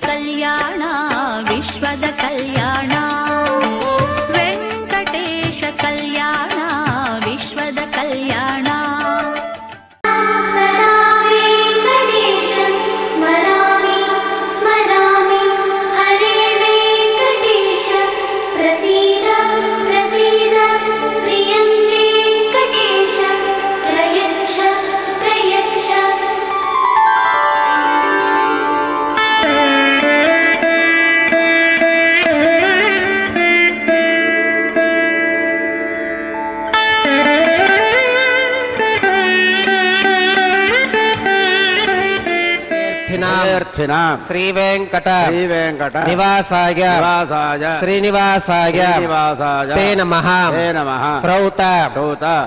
ಕಲ್ಯಾಣ ವಿಶ್ವದ ಕಲ್ಯಾಣ ವೆಂಕಟೇಶ ಕಲ್ಯಾಣ ವಿಶ್ವದ ಕಲ್ಯಾಣ శ్రీవేంకట నివాసాయ శ్రీనివాసాయ తే నమః శ్రౌత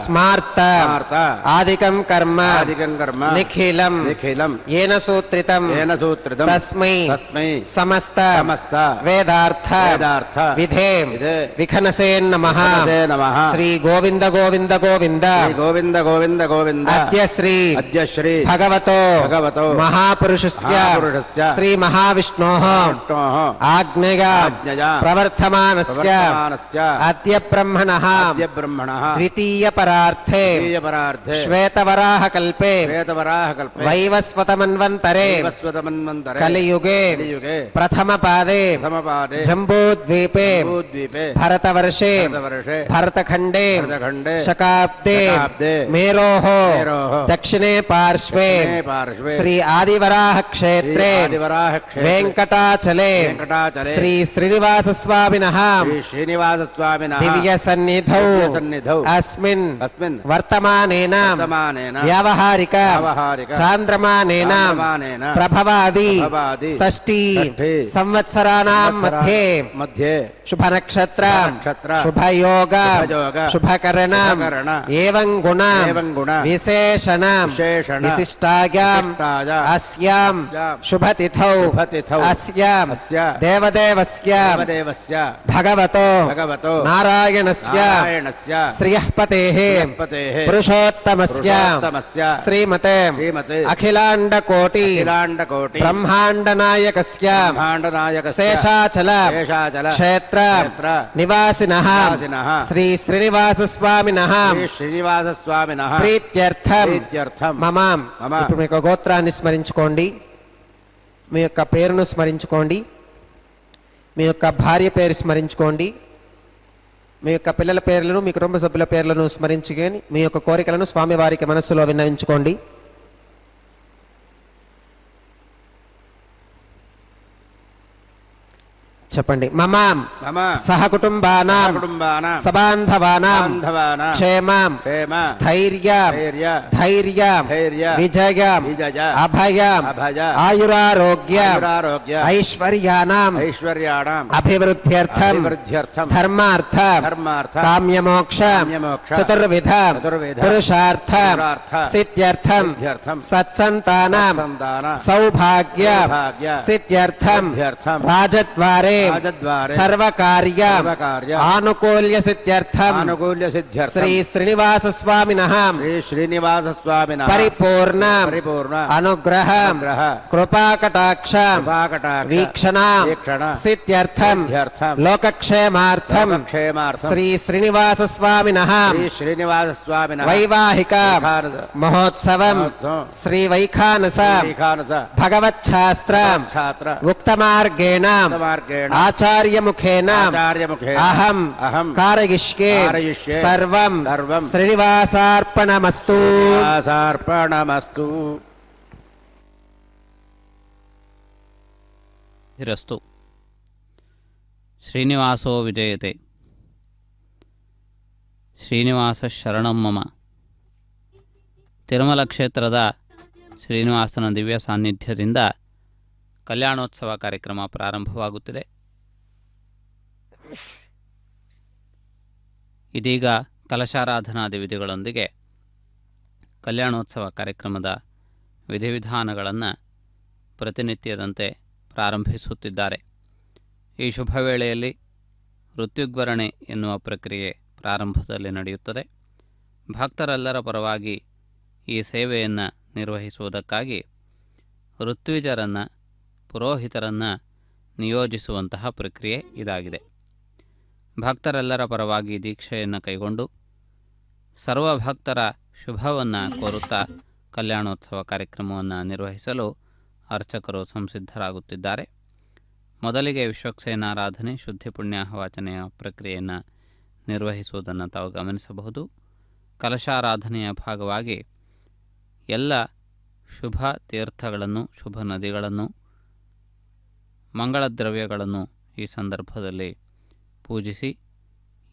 స్మార్త ఆదికం కర్మ నిఖిలం ఏన సూత్రితం తస్మై సమస్త వేదార్థ విధే విఖనసే నమః శ్రీ గోవింద గోవింద గోవింద గోవింద గోవింద గోవింద అద్య శ్రీ భగవతో మహాపురుషస్య శ్రీ మహావిష్ణోః ఆజ్ఞయ ప్రవర్తమానస్య అద్య బ్రహ్మణః ద్వితీయ పరార్థే శ్వేతవరాహ కల్పే వైవస్వతమన్వంతరే కలియుగే ప్రథమ పాదే జంబూద్వీపే భరతవర్షే భరతఖండే శకాబ్దే మేరోః దక్షిణే పార్శ్వే శ్రీ ఆదివరాహ క్షేత్రే వెంకటాచలే శ్రీ శ్రీనివాస స్వామినః దివ్య సన్నిధౌ అస్మిన్ వర్తమానేన వ్యావహారిక చాంద్రమానేన ప్రభవాది షష్ఠీ సంవత్సరాణాం మధ్యే శుభ నక్షత్ర శుభయోగ శుభకరణ ఏవం గుణ విశేషణ విశిష్టాయాం అస్యాం శుభతిథౌ అస్యాం దేవదేవస్య భగవతో నారాయణస్య శ్రియఃపతేః పురుషోత్తమస్య శ్రీమతే అఖిలాండకోటి బ్రహ్మాండ నాయకస్య శేషాచల క్షేత్ర నివాసినః శ్రీ శ్రీనివాస స్వామినః ప్రీత్యర్థం మమ ఇప్పుడు మీకు గోత్రాన్ని స్మరించుకోండి, మీ యొక్క పేరును స్మరించుకోండి, మీ యొక్క భార్య పేరు స్మరించుకోండి, మీ యొక్క పిల్లల పేర్లను మీ కుటుంబ సభ్యుల పేర్లను స్మరించుకొని మీ యొక్క కోరికలను స్వామివారికి మనస్సులో విన్నవించుకోండి. చెప్పండి. మమ సహకుటుంబానాం సబాంధవానాం క్షేమం స్థైర్యం ధైర్యం విజయం అభయం ఆయురారోగ్యం ఐశ్వర్యాణం అభివృద్ధ్యర్థం ధర్మార్థ కామ్యమోక్ష చతుర్విధ పురుషార్థ సిద్ధ్యర్థం సత్సంతానం సౌభాగ్య సిద్ధ్యర్థం రాజద్వారే సర్వకార్య ఆనుకూల్య సిద్ధ్యర్థం శ్రీ శ్రీనివాస స్వామినః పరిపూర్ణ అనుగ్రహ కృపాకటాక్ష వీక్షణ సిద్ధ్యర్థం లోకక్షేమార్థం శ్రీ శ్రీనివాస స్వామినః వైవాహిక మహోత్సవం శ్రీ వైఖానస భగవచ్ఛాస్త్ర ఉక్తమార్గేణ ఆచార్యముఖేన అహం కారయిష్యే సర్వం శ్రీనివాసార్పణమస్తు. రస్తు. శ్రీనివాసో విజయతే. ಶ್ರೀನಿವಾಸ ಶರಣಂ ಮಮ. ತಿರುಮಲ ಕ್ಷೇತ್ರದ ಶ್ರೀನಿವಾಸನ ದಿವ್ಯ ಸಾನ್ನಿಧ್ಯದಿಂದ ಕಲ್ಯಾಣೋತ್ಸವ ಕಾರ್ಯಕ್ರಮ ಪ್ರಾರಂಭವಾಗುತ್ತಿದೆ. ಇದೀಗ ಕಲಶಾರಾಧನಾದಿ ವಿಧಿಗಳೊಂದಿಗೆ ಕಲ್ಯಾಣೋತ್ಸವ ಕಾರ್ಯಕ್ರಮದ ವಿಧಿವಿಧಾನಗಳನ್ನು ಪ್ರತಿನಿತ್ಯದಂತೆ ಪ್ರಾರಂಭಿಸುತ್ತಿದ್ದಾರೆ. ಈ ಶುಭ ವೇಳೆಯಲ್ಲಿ ಋತ್ಯುಗ್ವರಣೆ ಎನ್ನುವ ಪ್ರಕ್ರಿಯೆ ಪ್ರಾರಂಭದಲ್ಲಿ ನಡೆಯುತ್ತದೆ. ಭಕ್ತರೆಲ್ಲರ ಪರವಾಗಿ ಈ ಸೇವೆಯನ್ನು ನಿರ್ವಹಿಸುವುದಕ್ಕಾಗಿ ಋತ್ವಿಜರನ್ನು ಪುರೋಹಿತರನ್ನು ನಿಯೋಜಿಸುವಂತಹ ಪ್ರಕ್ರಿಯೆ ಇದಾಗಿದೆ. ಭಕ್ತರೆಲ್ಲರ ಪರವಾಗಿ ದೀಕ್ಷೆಯನ್ನು ಕೈಗೊಂಡು ಸರ್ವಭಕ್ತರ ಶುಭವನ್ನು ಕೋರುತ್ತಾ ಕಲ್ಯಾಣೋತ್ಸವ ಕಾರ್ಯಕ್ರಮವನ್ನು ನಿರ್ವಹಿಸಲು ಅರ್ಚಕರು ಸಂಸಿದ್ಧರಾಗುತ್ತಿದ್ದಾರೆ. ಮೊದಲಿಗೆ ವಿಶ್ವಕ್ಸೇನಾರಾಧನೆ ಶುದ್ಧಿ ಪುಣ್ಯಾಹವಾಚನೆಯ ಪ್ರಕ್ರಿಯೆಯನ್ನು ನಿರ್ವಹಿಸುವುದನ್ನು ತಾವು ಗಮನಿಸಬಹುದು. ಕಲಶಾರಾಧನೆಯ ಭಾಗವಾಗಿ ಎಲ್ಲ ಶುಭ ತೀರ್ಥಗಳನ್ನು, ಶುಭ ನದಿಗಳನ್ನು, ಮಂಗಳ ದ್ರವ್ಯಗಳನ್ನು ಈ ಸಂದರ್ಭದಲ್ಲಿ ಪೂಜಿಸಿ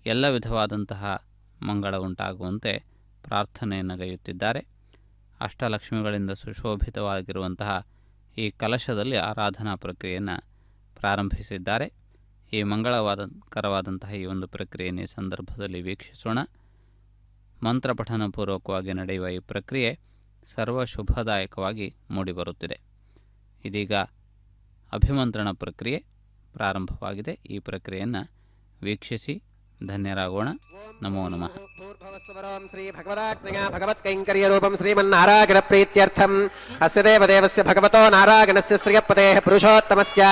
ಎಲ್ಲ ವಿಧವಾದಂತಹ ಮಂಗಳ ಉಂಟಾಗುವಂತೆ ಪ್ರಾರ್ಥನೆಯನ್ನು ಗೈಯುತ್ತಿದ್ದಾರೆ. ಅಷ್ಟಲಕ್ಷ್ಮಿಗಳಿಂದ ಸುಶೋಭಿತವಾಗಿರುವಂತಹ ಈ ಕಲಶದಲ್ಲಿ ಆರಾಧನಾ ಪ್ರಕ್ರಿಯೆಯನ್ನು ಪ್ರಾರಂಭಿಸಿದ್ದಾರೆ. ಈ ಮಂಗಳಕರವಾದಂತಹ ಈ ಒಂದು ಪ್ರಕ್ರಿಯೆಯನ್ನು ಈ ಸಂದರ್ಭದಲ್ಲಿ ವೀಕ್ಷಿಸೋಣ. ಮಂತ್ರಪಠನಪೂರ್ವಕವಾಗಿ ನಡೆಯುವ ಈ ಪ್ರಕ್ರಿಯೆ ಸರ್ವ ಶುಭದಾಯಕವಾಗಿ ಮೂಡಿಬರುತ್ತಿದೆ. ಇದೀಗ ಅಭಿಮಂತ್ರಣ ಪ್ರಕ್ರಿಯೆ ಪ್ರಾರಂಭವಾಗಿದೆ. ಈ ಪ್ರಕ್ರಿಯೆಯನ್ನು ವೀಕ್ಷಿಸಿ ಧನ್ಯರಾಗೋಣ. ನಮೋ ನಮಃ. ಶ್ರೀ ಭಗವದಾಜ್ಞೆಯ ಭಗವತ್ಕೈಂಕರ್ಯರೂಪಂ ಶ್ರೀಮನ್ನಾರಾಯಣ ಪ್ರೀತ್ಯರ್ಥಂ ಅಸ್ಯ ದೇವದೇವಸ್ಯ ಭಗವತೋ ನಾರಾಯಣಸ್ಯ ಶ್ರಿಯಪದೇಃ ಪುರುಷೋತ್ತಮಸ್ಯ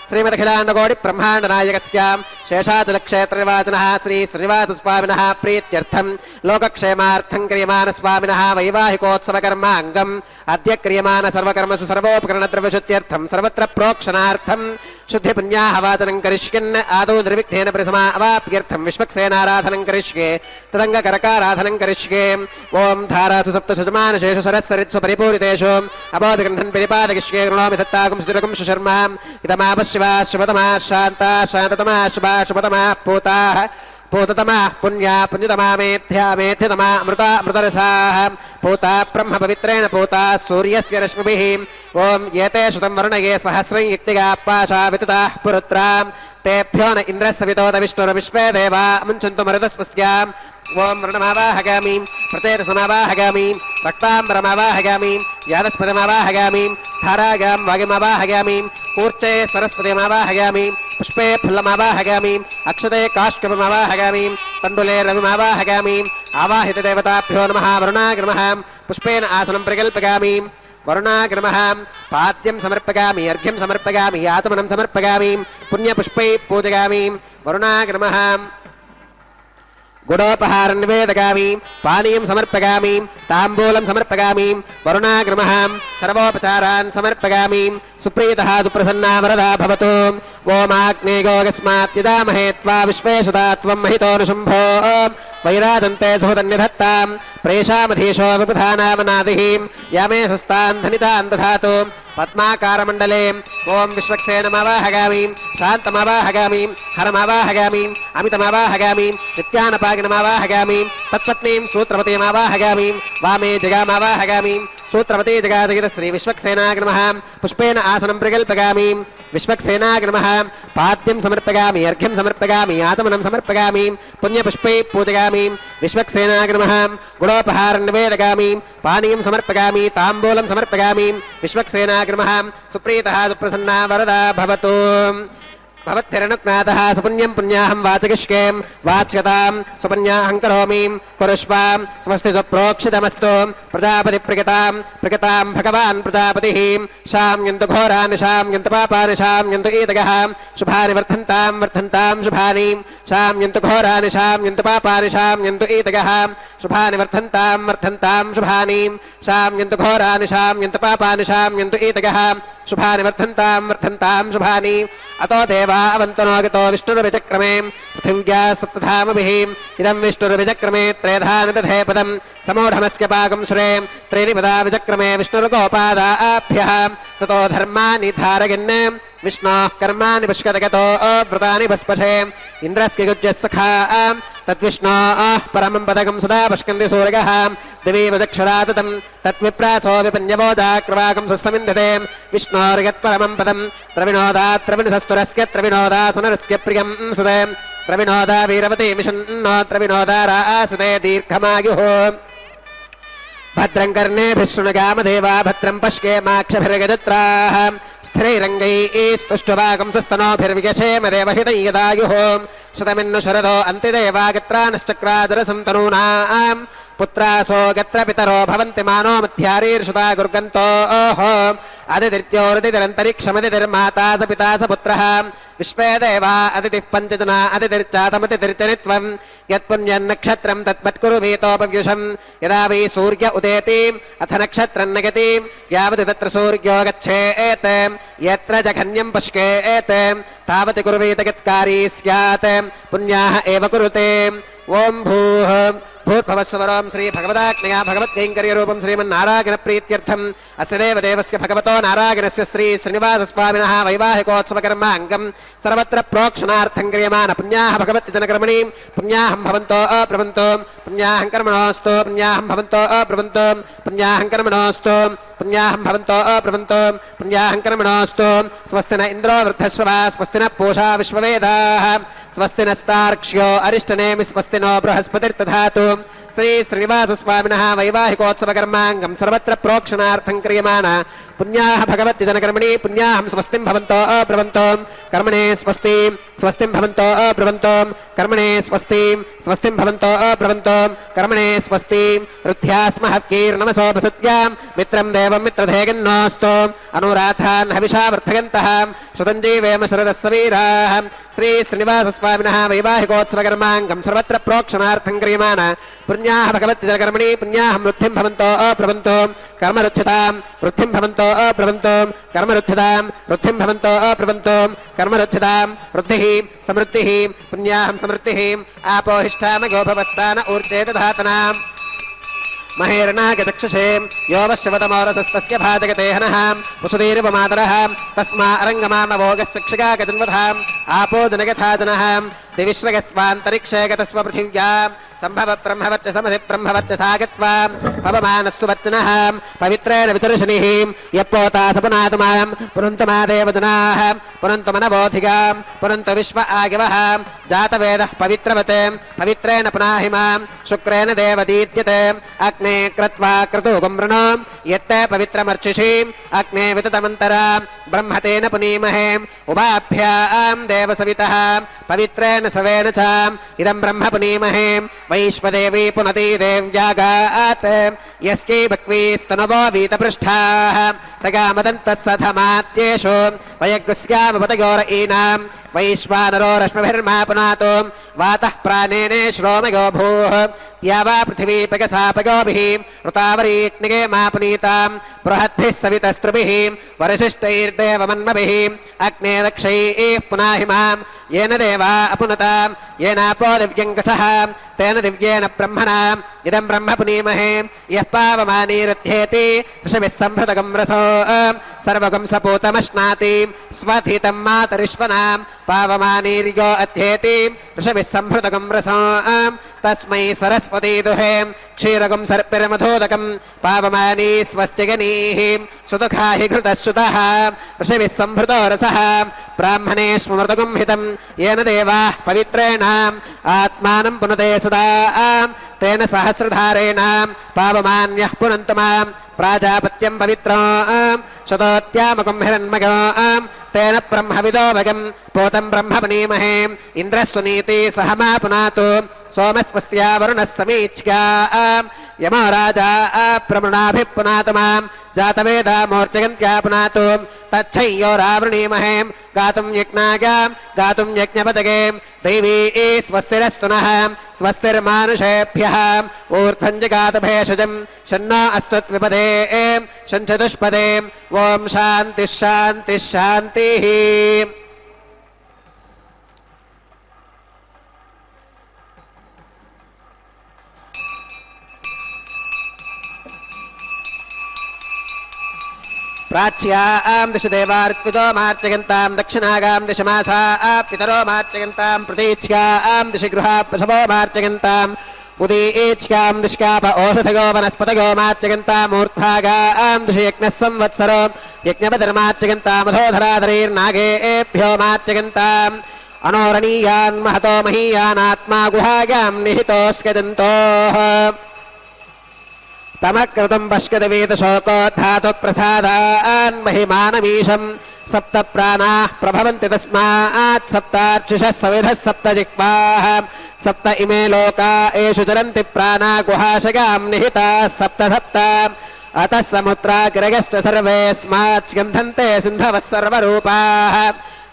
ಶ್ರೀಮದಖಿಲಾಂಡಕೋಟಿ ಬ್ರಹ್ಮಾಂಡ ನಾಯಕಸ್ಯ ಶೇಷಾಚಲಕ್ಷೇತ್ರನಿವಾಚನಃ ಶ್ರೀ ಶ್ರೀನಿವಾಸಸ್ವಾಮಿನಃ ಪ್ರೀತ್ಯರ್ಥಂ ಲೋಕಕ್ಷೇಮಾರ್ಥಂ ಕ್ರಿಯಮಾನ ಸ್ವಾಮಿನಃ ವೈವಾಹಿಕೋತ್ಸವಕರ್ಮ ಅಂಗಂ ಅದ್ಯ ಕ್ರಿಯಮಾನ ಸರ್ವಕರ್ಮಸು ಸರ್ವೋಪಕರಣದ್ರವ್ಯಶುದ್ಧ್ಯರ್ಥಂ ಸರ್ವತ್ರ ಪ್ರೋಕ್ಷಣಾರ್ಥಂ ಶುದ್ಧಿ ಪುಣ್ಯಾಹವಾಚನಂ ಕರಿಷ್ಯನ್ ಆದೌ ನಿರ್ವಿಘ್ನೇನ ಪರಿಸಮಾ ಅವಾಪ್ಯರ್ಥಂ ವಿಶ್ವಕ್ಸೇನಾರಾಧನಂ ಕರಿಷ್ಯೆ ತದಂಗಕರಕಾರಾಧನಂ ಕರಿಷ್ಯೆ. ಓಂ ಧಾರಾಸು ಸಪ್ತಸುಜಮಾನಶೇಷು ಸರಸ್ಸರಿತ್ಸು ಪರಿಪೂರಿತೇಷು ಅಬೋಧಿಗೃಹ್ಣನ್ ಪರಿಪಾದಗಿಷ್ಯೆ ಗೃಣೋಮಿ ದತ್ತಾಗಂ ಸುತಿರಕಂ ಸುಶರ್ಮಾ ಇದಮಾಪಶಿವಾ ಶುಭತಮಾ ಶಾಂತಾ ಶಾಂತತಮಾ ಶುಭಾ ಶುಭತಮಾ ಪೂತಾಃ पूततमा पुण्या पुण्यतमा मेथ्या मेथ्यतमा अमृता अमृतरसाः पूता ब्रह्म पवित्रेण पूता सूर्यस्य रश्मिभिः. ओम एते श्रुतं वर्णये सहस्रं युक्तिगा पाशा वितताः पुरुत्रां तेभ्यो न इन्द्रस्य वितोद विष्णुर्विश्वे देवा मुञ्चन्तु मरुतस्वस्त्याम्. ओम वर्णमावाहगामि प्रतेतसमावाहगामि रक्ताम्बरमावाहगामि यादस्पदमावाहगामि धारागां वागिमावाहगामि कूर्चे सरस्वतीमावाहगामि पुष्पे फुल्लमावाहगामि अक्षते काष्कपमावाहगामि तण्डुले रविमावाहगामि. आवाहितदेवताभ्यो नमः. वरुणाग्रमः पुष्पेन आसनं प्रकल्पयामि. वरुणाग्रमः पाद्यं समर्पयामि अर्घ्यं समर्पयामि आचमनं समर्पयामि पुण्यपुष्पैः पूजयामि. वरुणाग्रमः गुडोपहारं निवेदयामि पानीयं समर्पयामि ताम्बूलं समर्पयामि. वरुणाग्रमः सर्वोपचारान् समर्पयामि. सुप्रीतः सुप्रसन्ना वरदा भवतु. ओमाग्नेयोगस्मात् यदामहे त्वा विश्वेशदा त्वं महितोऽनुशुम्भो वैराजन्ते सुहृदन्यधत्तां प्रेषामधीशो विपधानामनादिः यामे सस्तान् धनितान् दधातु. पद्माकारमण्डले ओम विश्वक्सेनमावाहगामि शान्तमावाहगामि हरमावाहगामि अमितमावाहगामि नित्यानपागिनमावाहगामि तत्पत्नीं सूत्रवतीमावाहगामि वामे जगामावाहगामि सूत्रवती जगाजगित श्री विश्वक्सेनाग्रमः पुष्पेन आसनं प्रकल्पयामि. विश्वक्सेनाग्रमः पाद्यं समर्पयामि अर्घ्यं समर्पयामि आचमनं समर्पयामि पुण्यपुष्पैः पूजयामि. विश्वक्सेनाग्रमः गुडोपहारं निवेदयामि पानीयं समर्पयामि ताम्बूलं समर्पयामि. विश्वक्सेनाग्रमः सुप्रीतः सुप्रसन्ना वरदा भवतु. भवत्तिरनुज्ञातः सुपुण्यं पुण्याहं वाचकिष्ये वाच्यतां सुपुण्याहं करोमि कुरुष्वां स्वस्ति सुप्रोक्षितमस्तु. प्रजापतिप्रियतां प्रियतां भगवान् प्रजापतिः शाम्यन्तु घोरान् शाम्यन्तु पापान् शाम्यन्तु ईदगः शुभानि वर्धन्तां वर्धन्तां शुभानि शाम्यन्तु घोरान् शाम्यन्तु पापान् शाम्यन्तु ईदगः शुभानि वर्धन्तां वर्धन्तां शुभानि शाम्यन्तु घोरान् शाम्यन्तु पापान् शाम्यन्तु ईदगः शुभानि वर्धन्तां वर्धन्तां शुभानि. अतो देवा अवन्तनोगतो विष्णुर्विचक्रमे पृथिव्या सप्तधामभिः इदं विष्णुर्विचक्रमे त्रेधानदधे पदं समूढमस्य पाकं सुरे त्रीणि पदा विचक्रमे विष्णुर्गोपादाभ्यः ततो धर्माणि धारयन् विष्णोः कर्माणि पुष्कतगतो व्रतानि भस्पशे इन्द्रस्य युज्यः सखा तद्विष्णोः परमं पदकं सदा पश्यन्ति सूर्यः दिवि वदक्षराततं तत्विप्रासो विपन्यवोजाक्रवाकं सुसमिन्धते विष्णोर्यत्परमं पदं त्रविणोदात् त्रविणसस्तुरस्य त्रविणोदासनरस्य प्रियं सुते त्रविणोदा वीरवती मिषन्नो त्रविणोदा रासुते दीर्घमायुः. भद्रं कर्णेभिः शृणुगामदेवा भद्रं पश्येमाक्षभिर्गजत्राः स्थिरैरङ्गैः स्तुष्ट्वाकं सुस्तनोभिर्वियशेम देवहितं यदायुः शतमिन्नु शरदो अन्तिदेवागत्रानश्चक्राजरसं तनूनां पुत्रासो गत्र पितरो भवन्ति मानो मध्यारीर्षुता गुर्गन्तोः अदितिर्योरतिरन्तरिक्षमदितिर्माता स पिता स पुत्रः विश्वे देवा अदितिः पञ्चजना अदितिर्चातमतिर्चनित्वं यत्पुण्यन्नक्षत्रं तत्पत्कुरुवीतोपव्युषं यदा वै सूर्य उदेति अथ नक्षत्रं नगति यावत् तत्र सूर्यो गच्छेत् यत्र जघन्यं पुष्केत् तावत् कुर्वीत यत्कारी स्यात् पुण्याः एव कुरुते ओम भूः भूर्भुवस्वरं श्री भगवदाज्ञया भगवत्कैङ्कर्यरूपं श्रीमन्नारायणप्रीत्यर्थम् अस्य देवदेवस्य भगवतो नारायणस्य श्री श्रीनिवासस्वामिनः वैवाहिकोत्सवकर्माङ्गं सर्वत्र प्रोक्षणार्थं क्रियमाण पुण्याः भगवद्जनकर्मणि पुण्याहं भवन्तो अब्रवन्तो पुण्याहं कर्मणोऽस्तु पुण्याहं भवन्तो अब्रवन्तो पुण्याहं कर्मणोऽस्तु पुण्याहं भवन्तो अब्रवन्तो पुण्याहं कर्मणोऽस्तु स्वस्ति न इन्द्रो वृद्धश्रवा स्वस्ति न पूषा विश्ववेदाः स्वस्ति नस्तार्क्ष्यो अरिष्टनेमि स्वस्ति नो बृहस्पतिर्दधातु श्री श्रीनिवासस्वामिनः वैवाहिकोत्सवकर्माङ्गं सर्वत्र प्रोक्षणार्थं क्रियमाण पुण्याः भगवद्जनकर्मणि पुण्याहं स्वस्तिं भवन्तो अब्रवन्तो कर्मणे स्वस्ति स्वस्तिं भवन्तो अब्रवन्तो कर्मणे स्वस्ति स्वस्तिं भवन्तो अब्रवन्तो कर्मणे स्वस्ति रुद्ध्यास्महत्कीर्नमसो प्रसत्यां मित्रं देवं मित्रधेगन्नोऽस्तु अनुराधान् हविषा वर्धयन्तः श्रुतञ्जीवेम शरदस्य वीराः श्री श्रीनिवासस्वामिनः वैवाहिकोत्सवकर्माङ्गं सर्वत्र प्रोक्षणार्थं क्रियमाण पुण्याः भगवद्जनकर्मणि पुण्याहं वृद्धिं भवन्तो अब्रवन्तो कर्मरुद्धतां वृद्धिं भवन्तो अब्रवन्तो कर्मरुद्धतां वृद्धिं भवन्तो अब्रवन्तो कर्मरुद्धतां वृद्धिः समृद्धिः पुण्याहं समृद्धिः आपोहिष्ठामगो भवस्तान ऊर्जे दधातनाम् महेर्नागचक्षुषे यो वश्यवतमोरसस्तस्य भाजगते हनः वसुधीरुपमातरः तस्मा अरङ्गमामवोगस्य क्षिगागजन्वधाम् आपो जनगथा जनः दिविश्वगस्वान्तरिक्षे गतस्व पृथिव्यां सम्भव ब्रह्मवर्चसमधि ब्रह्मवर्चसा गत्वा पवमानस्सु वच्नः पवित्रेण विचर्षणिः यप्पोता सपुनातुमां पुनन्तु मा देवजनाः पुनन्तु मनवोधिगां पुनन्तु विश्व आगिवः जातवेदः पवित्रवते पवित्रेण पुनाहि मां शुक्रेण देवदीत्यते अग्ने क्रत्वा क्रतुगं वृणो यत्ते पवित्रमर्चिषीम् अग्ने विततमन्तरा ब्रह्मतेन पुनीमहे उभाभ्यां देवसवितः पवित्रेण सवेन च इदं ब्रह्म पुनीमहे वैश्वदेवी पुनति देव्यागात् यस्यै भक्वीस्तनवो वीतपृष्ठाः तगामदन्तस्सधमात्येषु वयग्स्यामपतयोर ईनां वैश्वानरो रश्मिभिर्मा पुनातु वातः प्राणेने श्रोमयो भूः यावा पृथिवी पगसापगोभिः ऋतावरीग्निगे मा पुनीतां बृहद्भिः सवितस्त्रुभिः वरिशिष्टैर्देवमन्मभिः अग्ने दक्षैः पुनाहि मां येन देवा अपुनतां येनापो दिव्यङ्कषः तेन दिव्येन ब्रह्मणा इदं ब्रह्म पुनीमहे यः पावमानीरध्येति ऋषभिः सम्भृतगं रसो सर्वगं सपूतमश्नाति स्वधितं मातरिश्वनां पावमानीर्यो अध्येति ऋषभिः सम्भृतगं रसो तस्मै सरस्वती दुहे क्षीरगं सर्पिर्मधोदकं पावमानी स्वस्तिगनीः सुदुःखा हि घृतश्रुतः ऋषभिः सम्भृतो रसः ब्राह्मणेष्वमृतगं हितं येन देवाः पवित्रेण आत्मानं पुनते सदा तेन सहस्रधारेण पावमान्यः पुनन्तु मां प्राजापत्यं पवित्रं शतोत्यामकं हिरण्मयो तेन ब्रह्मविदो भगं पोतं ब्रह्म पुनीमहे इन्द्रस्वनीति सह मा पुनातु सोमस्वस्त्या वरुणः समीच्या यमो राजा प्रमृणाभिः पुनातु मां जातवेदा मूर्तिगन्त्या पुनातु तच्छय्यो रावृणीमहे गातुं यज्ञागां गातुं यज्ञपदगे दैवी स्वस्तिरस्तु नः स्वस्तिर्मानुषेभ्यः ऊर्ध्वं जगात भेषजं शन्नो अस्तुत्विपदे शञ्चतुष्पदे ॐ शान्तिः शान्तिः शान्तिः प्राच्यां दिश देवार्पितो मार्चयन्तां दक्षिणागां दिश मासा पितरो मार्चयन्तां प्रतीच्यां दिश गृहा पशवो मार्चयन्ताम् उदीच्यां दिश्काप ओषधयो वनस्पतयो मार्चयन्ताम् ऊर्ध्वागां दिश यज्ञः संवत्सरो यज्ञपतिर्मार्चयन्ताम् अधोधराधरैर्नागेभ्यो मार्चयन्ताम् अनोरणीयान् महतो महीयानात्मा गुहायां निहितोऽस्यजन्तोः तमकृतं पश्यति वेदशोको धातु प्रसादान् महिमानमीशं सप्त प्राणाः प्रभवन्ति तस्मात् सप्तार्चिषः सविधः सप्त जिह्वाः सप्त इमे लोका एषु चरन्ति प्राणा गुहाशगां निहिताः सप्त सप्त अतः समुद्रा गिरगश्च सर्वेऽस्मात् स्कन्धन्ते सिन्धवः सर्वरूपाः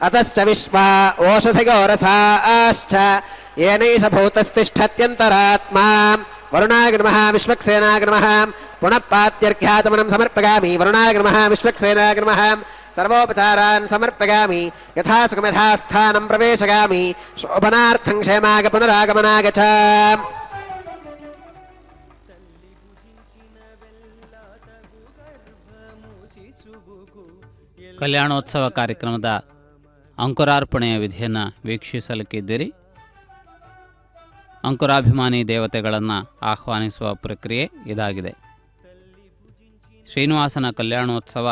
अतश्च विश्वा ओषधिगोरसाश्च येनैष भूतस्तिष्ठत्यन्तरात्मा वरुणाग्नमः विश्वक्सेनाग्नमः पुनः पात्यर्घ्याचमनं समर्पयामि वरुणाग्नमः विश्वक्सेनाग्नमः सर्वोपचारान् समर्पयामि यथा सुखं यथा स्थानं प्रवेशयामि शोभनार्थं क्षेमाग पुनरागमनाग च ಕಲ್ಯಾಣೋತ್ಸವ ಕಾರ್ಯಕ್ರಮದ ಅಂಕುರಾರ್ಪಣೆಯ ವಿಧಿಯನ್ನು ವೀಕ್ಷಿಸಲಿಕ್ಕಿದ್ದೀರಿ. ಅಂಕುರಾಭಿಮಾನಿ ದೇವತೆಗಳನ್ನು ಆಹ್ವಾನಿಸುವ ಪ್ರಕ್ರಿಯೆ ಇದಾಗಿದೆ. ಶ್ರೀನಿವಾಸನ ಕಲ್ಯಾಣೋತ್ಸವ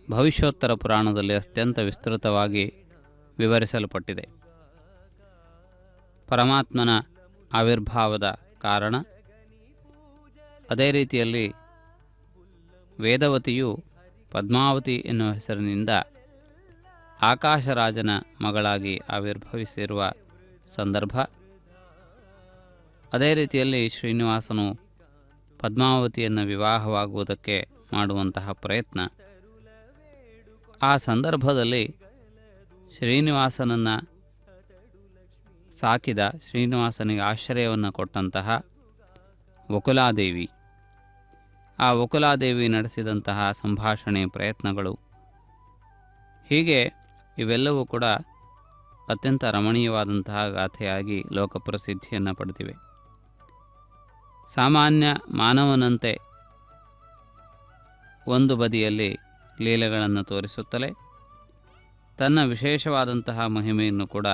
ಭವಿಷ್ಯೋತ್ತರ ಪುರಾಣದಲ್ಲಿ ಅತ್ಯಂತ ವಿಸ್ತೃತವಾಗಿ ವಿವರಿಸಲ್ಪಟ್ಟಿದೆ. ಪರಮಾತ್ಮನ ಆವಿರ್ಭಾವದ ಕಾರಣ, ಅದೇ ರೀತಿಯಲ್ಲಿ ವೇದವತಿಯು ಪದ್ಮಾವತಿ ಎನ್ನುವ ಹೆಸರಿನಿಂದ ಆಕಾಶರಾಜನ ಮಗಳಾಗಿ ಆವಿರ್ಭವಿಸಿರುವ ಸಂದರ್ಭ, ಅದೇ ರೀತಿಯಲ್ಲಿ ಶ್ರೀನಿವಾಸನು ಪದ್ಮಾವತಿಯನ್ನು ವಿವಾಹವಾಗುವುದಕ್ಕೆ ಮಾಡುವಂತಹ ಪ್ರಯತ್ನ, ಆ ಸಂದರ್ಭದಲ್ಲಿ ಶ್ರೀನಿವಾಸನನ್ನು ಸಾಕಿದ, ಶ್ರೀನಿವಾಸನಿಗೆ ಆಶ್ರಯವನ್ನು ಕೊಟ್ಟಂತಹ ವಕುಲಾದೇವಿ, ಆ ವಕುಲಾದೇವಿ ನಡೆಸಿದಂತಹ ಸಂಭಾಷಣೆ ಪ್ರಯತ್ನಗಳು, ಹೀಗೆ ಇವೆಲ್ಲವೂ ಕೂಡ ಅತ್ಯಂತ ರಮಣೀಯವಾದಂತಹ ಗಾಥೆಯಾಗಿ ಲೋಕಪ್ರಸಿದ್ಧಿಯನ್ನು ಪಡೆದಿವೆ. ಸಾಮಾನ್ಯ ಮಾನವನಂತೆ ಒಂದು ಬದಿಯಲ್ಲಿ ಲೀಲೆಗಳನ್ನು ತೋರಿಸುತ್ತಲೇ ತನ್ನ ವಿಶೇಷವಾದಂತಹ ಮಹಿಮೆಯನ್ನು ಕೂಡ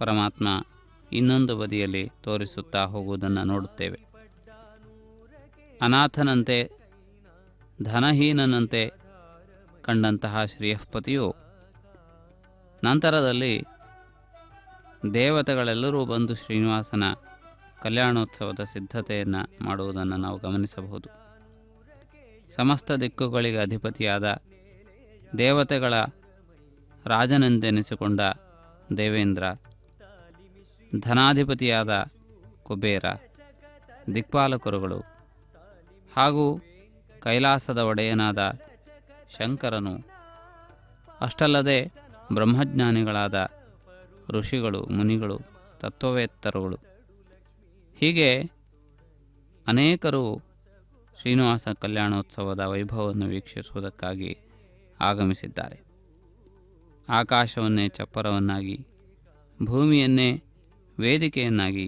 ಪರಮಾತ್ಮ ಇನ್ನೊಂದು ಬದಿಯಲ್ಲಿ ತೋರಿಸುತ್ತಾ ಹೋಗುವುದನ್ನು ನೋಡುತ್ತೇವೆ. ಅನಾಥನಂತೆ ಧನಹೀನನಂತೆ ಕಂಡಂತಹ ಶ್ರೀಯಃಪತಿಯು ನಂತರದಲ್ಲಿ ದೇವತೆಗಳೆಲ್ಲರೂ ಬಂದು ಶ್ರೀನಿವಾಸನ ಕಲ್ಯಾಣೋತ್ಸವದ ಸಿದ್ಧತೆಯನ್ನು ಮಾಡುವುದನ್ನು ನಾವು ಗಮನಿಸಬಹುದು. ಸಮಸ್ತ ದಿಕ್ಕುಗಳಿಗೆ ಅಧಿಪತಿಯಾದ, ದೇವತೆಗಳ ರಾಜನೆಂದೆನಿಸಿಕೊಂಡ ದೇವೇಂದ್ರ, ಧನಾಧಿಪತಿಯಾದ ಕುಬೇರ, ದಿಕ್ಪಾಲಕರುಗಳು ಹಾಗೂ ಕೈಲಾಸದ ಒಡೆಯನಾದ ಶಂಕರನು, ಅಷ್ಟಲ್ಲದೆ ಬ್ರಹ್ಮಜ್ಞಾನಿಗಳಾದ ಋಷಿಗಳು, ಮುನಿಗಳು, ತತ್ವವೇತ್ತರುಗಳು, ಹೀಗೆ ಅನೇಕರು ಶ್ರೀನಿವಾಸ ಕಲ್ಯಾಣೋತ್ಸವದ ವೈಭವವನ್ನು ವೀಕ್ಷಿಸುವುದಕ್ಕಾಗಿ ಆಗಮಿಸಿದ್ದಾರೆ. ಆಕಾಶವನ್ನೇ ಚಪ್ಪರವನ್ನಾಗಿ, ಭೂಮಿಯನ್ನೇ ವೇದಿಕೆಯನ್ನಾಗಿ,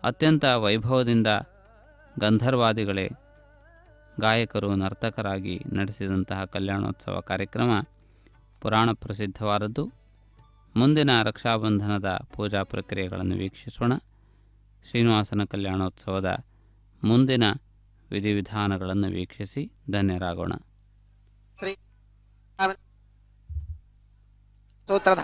ಅತ್ಯಂತ ವೈಭವದಿಂದ ಗಂಧರ್ವಾದಿಗಳೇ ಗಾಯಕರು, ನರ್ತಕರಾಗಿ ನಡೆಸಿದಂತಹ ಕಲ್ಯಾಣೋತ್ಸವ ಕಾರ್ಯಕ್ರಮ ಪುರಾಣ ಪ್ರಸಿದ್ಧವಾದದ್ದು. ಮುಂದಿನ ರಕ್ಷಾಬಂಧನದ ಪೂಜಾ ಪ್ರಕ್ರಿಯೆಗಳನ್ನು ವೀಕ್ಷಿಸೋಣ. ಶ್ರೀನಿವಾಸನ ಕಲ್ಯಾಣೋತ್ಸವದ ಮುಂದಿನ ವಿಧಿವಿಧಾನಗಳನ್ನು ವೀಕ್ಷಿಸಿ ಧನ್ಯರಾಗೋಣ. ಸೂತ್ರದ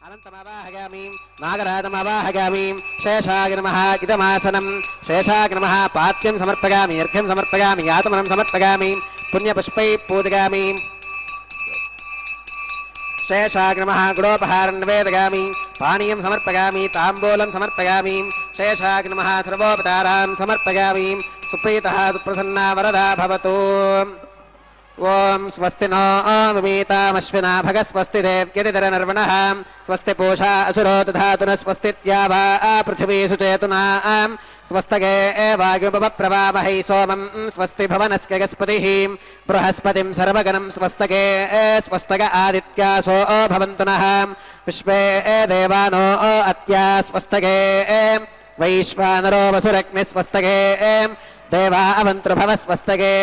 अनन्तमवाहयामि नागराजमवाहयामि शेषाय नमः इदमासनं शेषाय नमः पात्यं समर्पयामि अर्घ्यं समर्पयामि आत्मनं समर्पयामि पुण्यपुष्पैः पूजयामि शेषाय नमः गुडोपहारं निवेदयामि पानीयं समर्पयामि ताम्बूलं समर्पयामि शेषाय नमः सर्वोपचारान् समर्पयामि सुप्रीतः सुप्रसन्ना वरदा भवतु ओम स्वस्ति नो विमीतामश्विना भगस्वस्ति देव्यतिधरनर्वणः स्वस्ति पूषा असुरो दधातु न स्वस्तित्यावा पृथिवी सुचेतुना स्वस्तगे वायुपप्रवामहै सोमं स्वस्ति भवनस्य गस्पतिः बृहस्पतिं सर्वगणं स्वस्तगे स्वस्तग आदित्यासो भवन्तु नः विश्वे देवानो अत्या स्वस्तगे वैश्वानरो वसुरग्निः स्वस्तगे देवा अवन्तृभव स्वस्तगे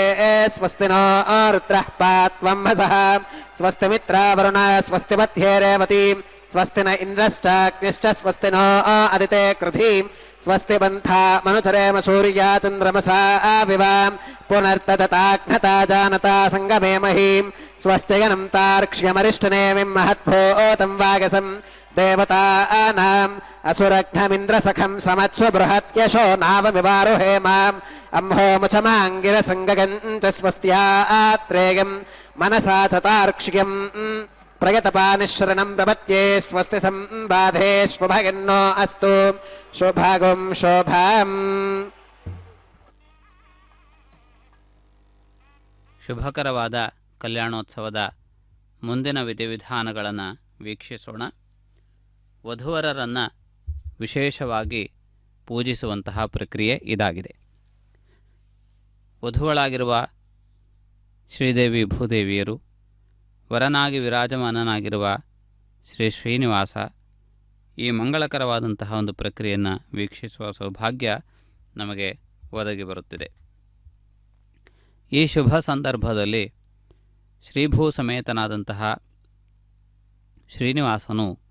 स्वस्ति नो रुद्रः पात्वं हसः स्वस्ति मित्रा वरुणः स्वस्ति मध्ये रेवती ಸ್ವಸ್ತಿ ನ ಇಂದ್ರಶ್ಚಾಗ್ನಿಶ್ಚ ಸ್ವಸ್ತಿ ನೋ ಅದಿತೆ ಕೃಧೀಂ ಸ್ವಸ್ತಿ ಬಂಧಾ ಮನುಚರೇಮ ಸೂರ್ಯ ಚಂದ್ರಮಸಾ ವಿವಾಂ ಪುನರ್ತದತಾಘ್ನತಾ ಜಾನತಾ ಸಂಗಮೇ ಮಹೀಂ ಸ್ವಸ್ತಿಯನಂ ತಾರ್ಕ್ಷ್ಯಮರಿಷ್ಟನೇಮಿಂ ಮಹದ್ಭೂತಂ ವಾಗಸಂ ದೇವತಾನಾಂ ಅಸುರಘ್ನಮಿಂದ್ರಸಖಂ ಸಮತ್ಸ್ವ ಬೃಹತ್ಯಶೋ ನಾವಮಿವಾರುಹೇ ಮಾಂ ಅಂಹೋಮುಚಮಾಂಗಿರಸಂಗಗಂಚ ಸ್ವಸ್ತ್ಯಾತ್ರೇಯಂ ಮನಸಾ ಚತಾರ್ಕ್ಷ್ಯಂ ಪ್ರಯತಪಾನಿಶ್ರಣಂ ಪ್ರಪತ್ಯೇ ಸ್ವಸ್ತಿ ಸಂಬಾಧೇ ಶುಭಗನ್ನೋ ಅಸ್ತು ಶುಭಗುಂ ಶೋಭಾಂ. ಶುಭಕರವಾದ ಕಲ್ಯಾಣೋತ್ಸವದ ಮುಂದಿನ ವಿಧಿವಿಧಾನಗಳನ್ನು ವೀಕ್ಷಿಸೋಣ. ವಧುವರರನ್ನು ವಿಶೇಷವಾಗಿ ಪೂಜಿಸುವಂತಹ ಪ್ರಕ್ರಿಯೆ ಇದಾಗಿದೆ. ವಧುವಳಾಗಿರುವ ಶ್ರೀದೇವಿ ಭೂದೇವಿಯರು, ವರನಾಗಿ ವಿರಾಜಮಾನನಾಗಿರುವ ಶ್ರೀ ಶ್ರೀನಿವಾಸ, ಈ ಮಂಗಳಕರವಾದಂತಹ ಒಂದು ಪ್ರಕ್ರಿಯೆಯನ್ನು ವೀಕ್ಷಿಸುವ ಸೌಭಾಗ್ಯ ನಮಗೆ ಒದಗಿ ಬರುತ್ತಿದೆ. ಈ ಶುಭ ಸಂದರ್ಭದಲ್ಲಿ ಶ್ರೀಭೂ ಸಮೇತನಾದಂತಹ ಶ್ರೀನಿವಾಸನು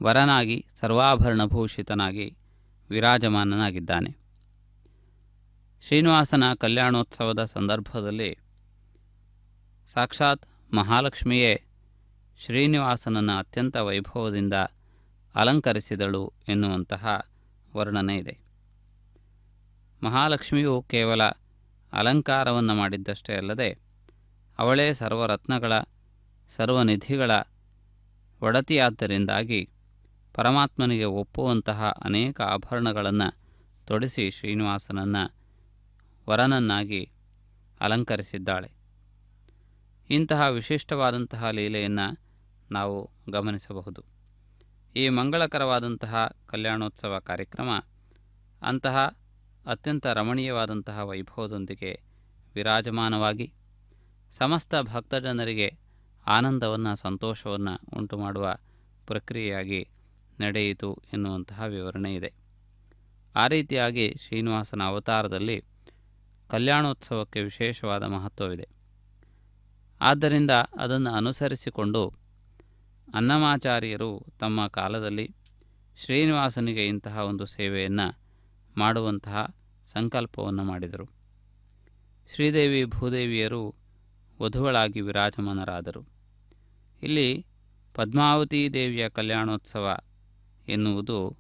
ವರನಾಗಿ ಸರ್ವಾಭರಣಭೂಷಿತನಾಗಿ ವಿರಾಜಮಾನನಾಗಿದ್ದಾನೆ. ಶ್ರೀನಿವಾಸನ ಕಲ್ಯಾಣೋತ್ಸವದ ಸಂದರ್ಭದಲ್ಲಿ ಸಾಕ್ಷಾತ್ ಮಹಾಲಕ್ಷ್ಮಿಯೇ ಶ್ರೀನಿವಾಸನನ್ನು ಅತ್ಯಂತ ವೈಭವದಿಂದ ಅಲಂಕರಿಸಿದಳು ಎನ್ನುವಂತಹ ವರ್ಣನೆ ಇದೆ. ಮಹಾಲಕ್ಷ್ಮಿಯು ಕೇವಲ ಅಲಂಕಾರವನ್ನು ಮಾಡಿದ್ದಷ್ಟೇ ಅಲ್ಲದೆ ಅವಳೇ ಸರ್ವರತ್ನಗಳ ಸರ್ವನಿಧಿಗಳ ಒಡತಿಯಾದ್ದರಿಂದಾಗಿ ಪರಮಾತ್ಮನಿಗೆ ಒಪ್ಪುವಂತಹ ಅನೇಕ ಆಭರಣಗಳನ್ನು ತೊಡಿಸಿ ಶ್ರೀನಿವಾಸನನ್ನು ವರನನ್ನಾಗಿ ಅಲಂಕರಿಸಿದ್ದಾಳೆ. ಇಂತಹ ವಿಶಿಷ್ಟವಾದಂತಹ ಲೀಲೆಯನ್ನು ನಾವು ಗಮನಿಸಬಹುದು. ಈ ಮಂಗಳಕರವಾದಂತಹ ಕಲ್ಯಾಣೋತ್ಸವ ಕಾರ್ಯಕ್ರಮ ಅಂತಹ ಅತ್ಯಂತ ರಮಣೀಯವಾದಂತಹ ವೈಭವದೊಂದಿಗೆ ವಿರಾಜಮಾನವಾಗಿ ಸಮಸ್ತ ಭಕ್ತಜನರಿಗೆ ಆನಂದವನ್ನು ಸಂತೋಷವನ್ನು ಉಂಟು ಮಾಡುವ ಪ್ರಕ್ರಿಯೆಯಾಗಿ ನಡೆಯಿತು ಎನ್ನುವಂತಹ ವಿವರಣೆ ಇದೆ. ಆ ರೀತಿಯಾಗಿ ಶ್ರೀನಿವಾಸನ ಅವತಾರದಲ್ಲಿ ಕಲ್ಯಾಣೋತ್ಸವಕ್ಕೆ ವಿಶೇಷವಾದ ಮಹತ್ವವಿದೆ. ಆದ್ದರಿಂದ ಅದನ್ನು ಅನುಸರಿಸಿಕೊಂಡು ಅನ್ನಮಾಚಾರ್ಯರು ತಮ್ಮ ಕಾಲದಲ್ಲಿ ಶ್ರೀನಿವಾಸನಿಗೆ ಇಂತಹ ಒಂದು ಸೇವೆಯನ್ನು ಮಾಡುವಂತಹ ಸಂಕಲ್ಪವನ್ನು ಮಾಡಿದರು. ಶ್ರೀದೇವಿ ಭೂದೇವಿಯರು ವಧುಗಳಾಗಿ ವಿರಾಜಮಾನರಾದರು. ಇಲ್ಲಿ ಪದ್ಮಾವತಿ ದೇವಿಯ ಕಲ್ಯಾಣೋತ್ಸವ ಎನ್ನುವುದು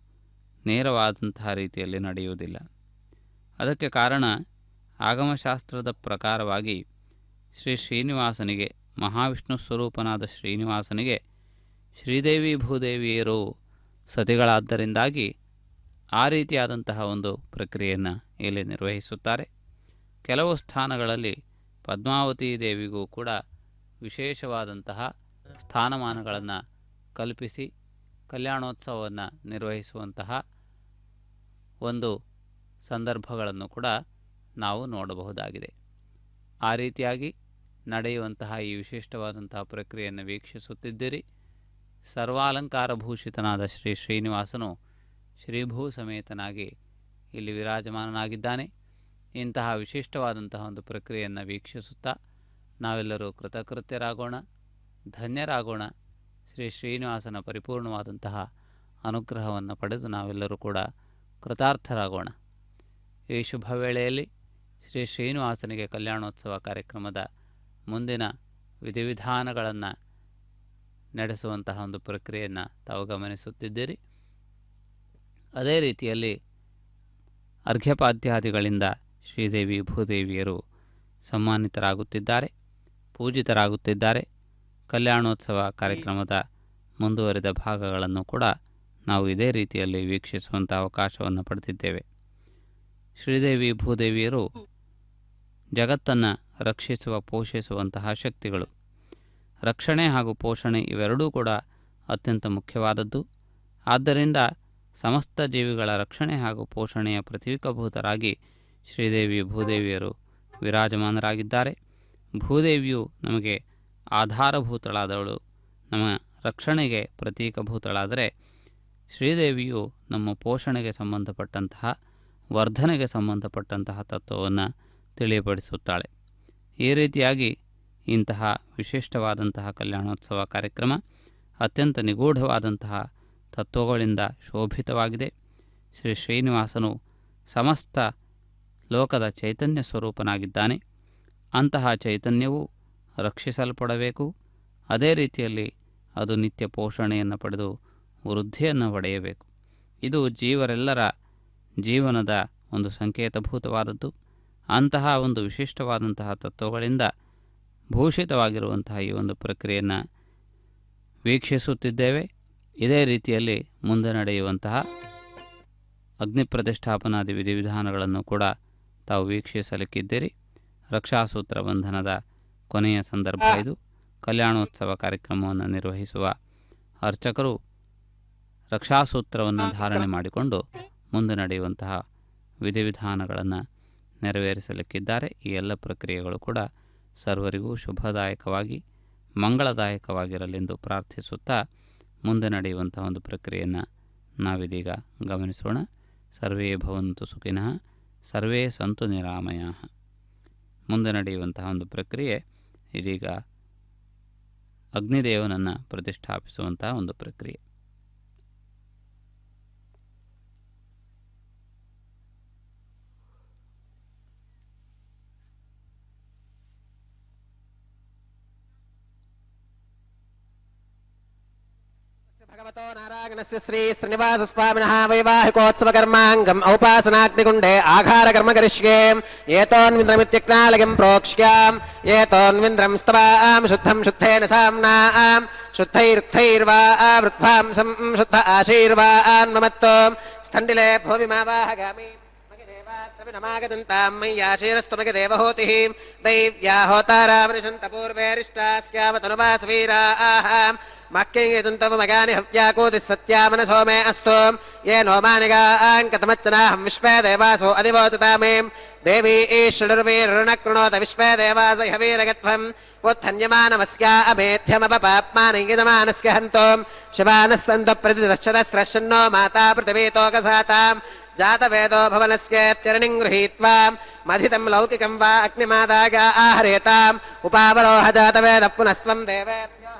ನೇರವಾದಂತಹ ರೀತಿಯಲ್ಲಿ ನಡೆಯುವುದಿಲ್ಲ. ಅದಕ್ಕೆ ಕಾರಣ ಆಗಮಶಾಸ್ತ್ರದ ಪ್ರಕಾರವಾಗಿ ಶ್ರೀನಿವಾಸನಿಗೆ, ಮಹಾವಿಷ್ಣು ಸ್ವರೂಪನಾದ ಶ್ರೀನಿವಾಸನಿಗೆ ಶ್ರೀದೇವಿ ಭೂದೇವಿಯರು ಸತಿಗಳಾದ್ದರಿಂದಾಗಿ ಆ ರೀತಿಯಾದಂತಹ ಒಂದು ಪ್ರಕ್ರಿಯೆಯನ್ನು ಇಲ್ಲಿ ನಿರ್ವಹಿಸುತ್ತಾರೆ. ಕೆಲವು ಸ್ಥಾನಗಳಲ್ಲಿ ಪದ್ಮಾವತಿ ದೇವಿಗೂ ಕೂಡ ವಿಶೇಷವಾದಂತಹ ಸ್ಥಾನಮಾನಗಳನ್ನು ಕಲ್ಪಿಸಿ ಕಲ್ಯಾಣೋತ್ಸವವನ್ನು ನಿರ್ವಹಿಸುವಂತಹ ಒಂದು ಸಂದರ್ಭಗಳನ್ನು ಕೂಡ ನಾವು ನೋಡಬಹುದಾಗಿದೆ. ಆ ರೀತಿಯಾಗಿ ನಡೆಯುವಂತಹ ಈ ವಿಶಿಷ್ಟವಾದಂತಹ ಪ್ರಕ್ರಿಯೆಯನ್ನು ವೀಕ್ಷಿಸುತ್ತಿದ್ದೀರಿ. ಸರ್ವಾಲಂಕಾರಭೂಷಿತನಾದ ಶ್ರೀನಿವಾಸನು ಶ್ರೀಭೂ ಸಮೇತನಾಗಿ ಇಲ್ಲಿ ವಿರಾಜಮಾನನಾಗಿದ್ದಾನೆ. ಇಂತಹ ವಿಶಿಷ್ಟವಾದಂತಹ ಒಂದು ಪ್ರಕ್ರಿಯೆಯನ್ನು ವೀಕ್ಷಿಸುತ್ತಾ ನಾವೆಲ್ಲರೂ ಕೃತಕೃತ್ಯರಾಗೋಣ, ಧನ್ಯರಾಗೋಣ. ಶ್ರೀನಿವಾಸನ ಪರಿಪೂರ್ಣವಾದಂತಹ ಅನುಗ್ರಹವನ್ನು ಪಡೆದು ನಾವೆಲ್ಲರೂ ಕೂಡ ಕೃತಾರ್ಥರಾಗೋಣ. ಈ ಶುಭ ವೇಳೆಯಲ್ಲಿ ಶ್ರೀನಿವಾಸನಿಗೆ ಕಲ್ಯಾಣೋತ್ಸವ ಕಾರ್ಯಕ್ರಮದ ಮುಂದಿನ ವಿಧಿವಿಧಾನಗಳನ್ನು ನಡೆಸುವಂತಹ ಒಂದು ಪ್ರಕ್ರಿಯೆಯನ್ನು ತಾವು ಗಮನಿಸುತ್ತಿದ್ದೀರಿ. ಅದೇ ರೀತಿಯಲ್ಲಿ ಅರ್ಘ್ಯಪಾದ್ಯಾದಿಗಳಿಂದ ಶ್ರೀದೇವಿ ಭೂದೇವಿಯರು ಸನ್ಮಾನಿತರಾಗುತ್ತಿದ್ದಾರೆ, ಪೂಜಿತರಾಗುತ್ತಿದ್ದಾರೆ. ಕಲ್ಯಾಣೋತ್ಸವ ಕಾರ್ಯಕ್ರಮದ ಮುಂದುವರಿದ ಭಾಗಗಳನ್ನು ಕೂಡ ನಾವು ಇದೇ ರೀತಿಯಲ್ಲಿ ವೀಕ್ಷಿಸುವಂಥ ಅವಕಾಶವನ್ನು ಪಡೆದಿದ್ದೇವೆ. ಶ್ರೀದೇವಿ ಭೂದೇವಿಯರು ಜಗತ್ತನ್ನು ರಕ್ಷಿಸುವ, ಪೋಷಿಸುವಂತಹ ಶಕ್ತಿಗಳು. ರಕ್ಷಣೆ ಹಾಗೂ ಪೋಷಣೆ ಇವೆರಡೂ ಕೂಡ ಅತ್ಯಂತ ಮುಖ್ಯವಾದದ್ದು. ಆದ್ದರಿಂದ ಸಮಸ್ತ ಜೀವಿಗಳ ರಕ್ಷಣೆ ಹಾಗೂ ಪೋಷಣೆಯ ಪ್ರತೀಕಭೂತರಾಗಿ ಶ್ರೀದೇವಿ ಭೂದೇವಿಯರು ವಿರಾಜಮಾನರಾಗಿದ್ದಾರೆ. ಭೂದೇವಿಯು ನಮಗೆ ಆಧಾರಭೂತಳಾದವಳು, ನಮ್ಮ ರಕ್ಷಣೆಗೆ ಪ್ರತೀಕಭೂತಳಾದರೆ ಶ್ರೀದೇವಿಯು ನಮ್ಮ ಪೋಷಣೆಗೆ ಸಂಬಂಧಪಟ್ಟಂತಹ, ವರ್ಧನೆಗೆ ಸಂಬಂಧಪಟ್ಟಂತಹ ತತ್ವವನ್ನು ತಿಳಿಯಪಡಿಸುತ್ತಾಳೆ. ಈ ರೀತಿಯಾಗಿ ಇಂತಹ ವಿಶಿಷ್ಟವಾದಂತಹ ಕಲ್ಯಾಣೋತ್ಸವ ಕಾರ್ಯಕ್ರಮ ಅತ್ಯಂತ ನಿಗೂಢವಾದಂತಹ ತತ್ವಗಳಿಂದ ಶೋಭಿತವಾಗಿದೆ. ಶ್ರೀ ಶ್ರೀನಿವಾಸನು ಸಮಸ್ತ ಲೋಕದ ಚೈತನ್ಯ ಸ್ವರೂಪನಾಗಿದ್ದಾನೆ. ಅಂತಹ ಚೈತನ್ಯವು ರಕ್ಷಿಸಲ್ಪಡಬೇಕು. ಅದೇ ರೀತಿಯಲ್ಲಿ ಅದು ನಿತ್ಯ ಪೋಷಣೆಯನ್ನು ಪಡೆದು ವೃದ್ಧಿಯನ್ನು ಪಡೆಯಬೇಕು. ಇದು ಜೀವರೆಲ್ಲರ ಜೀವನದ ಒಂದು ಸಂಕೇತಭೂತವಾದದ್ದು. ಅಂತಹ ಒಂದು ವಿಶಿಷ್ಟವಾದಂತಹ ತತ್ವಗಳಿಂದ ಭೂಷಿತವಾಗಿರುವಂತಹ ಈ ಒಂದು ಪ್ರಕ್ರಿಯೆಯನ್ನು ವೀಕ್ಷಿಸುತ್ತಿದ್ದೇವೆ. ಇದೇ ರೀತಿಯಲ್ಲಿ ಮುಂದೆ ನಡೆಯುವಂತಹ ಅಗ್ನಿ ಪ್ರತಿಷ್ಠಾಪನಾದಿ ವಿಧಿವಿಧಾನಗಳನ್ನು ಕೂಡ ತಾವು ವೀಕ್ಷಿಸಲಿಕ್ಕಿದ್ದೀರಿ. ರಕ್ಷಾಸೂತ್ರ ಬಂಧನದ ಕೊನೆಯ ಸಂದರ್ಭ ಇದು. ಕಲ್ಯಾಣೋತ್ಸವ ಕಾರ್ಯಕ್ರಮವನ್ನು ನಿರ್ವಹಿಸುವ ಅರ್ಚಕರು ರಕ್ಷಾಸೂತ್ರವನ್ನು ಧಾರಣೆ ಮಾಡಿಕೊಂಡು ಮುಂದೆ ನಡೆಯುವಂತಹ ವಿಧಿವಿಧಾನಗಳನ್ನು ನೆರವೇರಿಸಲಿಕ್ಕಿದ್ದಾರೆ. ಈ ಎಲ್ಲ ಪ್ರಕ್ರಿಯೆಗಳು ಕೂಡ ಸರ್ವರಿಗೂ ಶುಭದಾಯಕವಾಗಿ ಮಂಗಳದಾಯಕವಾಗಿರಲೆಂದು ಪ್ರಾರ್ಥಿಸುತ್ತಾ ಮುಂದೆ ನಡೆಯುವಂತಹ ಒಂದು ಪ್ರಕ್ರಿಯೆಯನ್ನು ನಾವಿದೀಗ ಗಮನಿಸೋಣ. ಸರ್ವೇ ಭವಂತು ಸುಖಿನಃ, ಸರ್ವೇ ಸಂತು ನಿರಾಮಯಾಃ. ಮುಂದೆ ನಡೆಯುವಂತಹ ಒಂದು ಪ್ರಕ್ರಿಯೆ ಇದೀಗ ಅಗ್ನಿದೇವನನ್ನು ಪ್ರತಿಷ್ಠಾಪಿಸುವಂತಹ ಒಂದು ಪ್ರಕ್ರಿಯೆ. भगवतो नारायणस्य श्री श्रीनिवासस्वामिनः वैवाहिकोत्सवकर्माङ्गम् औपासनाग्निकुण्डे आघारकर्म करिष्ये। एतोऽन्विन्द्रमित्यक्नालयं प्रोक्ष्याम् एतोऽन्विन्द्रं स्तवां शुद्धं शुद्धेन साम्नां शुद्धैरुक्थैर्वा आवृत्वांसं शुद्ध आशीर्वान् ममत्तो स्थण्डिले भूमिमावाहगामि नमागतन्तां मय्याशीरस्तु मग देवहोतिः दैव्या होतारामनिषन्तपूर्वेरिष्टास्याम तनुवासवीराः मक्येतन्तव मगानि हव्याकोतिः सत्यामनसो मे अस्तु ये नो मानिगाङ्कतमच्चनाहं विश्वे देवासो अधिवोचतामे देवी ईश्वरुर्वीरुणकृणोत विश्वे देवास हवीरगत्वम् उत्थन्यमानमस्या अमेध्यमपपाप्मानङ्गितमानस्य हन्तों शिवानः सन्तु प्रतिदश्चतस्रश्नो माता पृथिवीतोकसाताम् जातवेदो भवनस्येत्यरणिं गृहीत्वा मथितं लौकिकं वा अग्निमादागा आहरेताम् उपावरोह जातवेदः पुनस्त्वं देवेभ्यो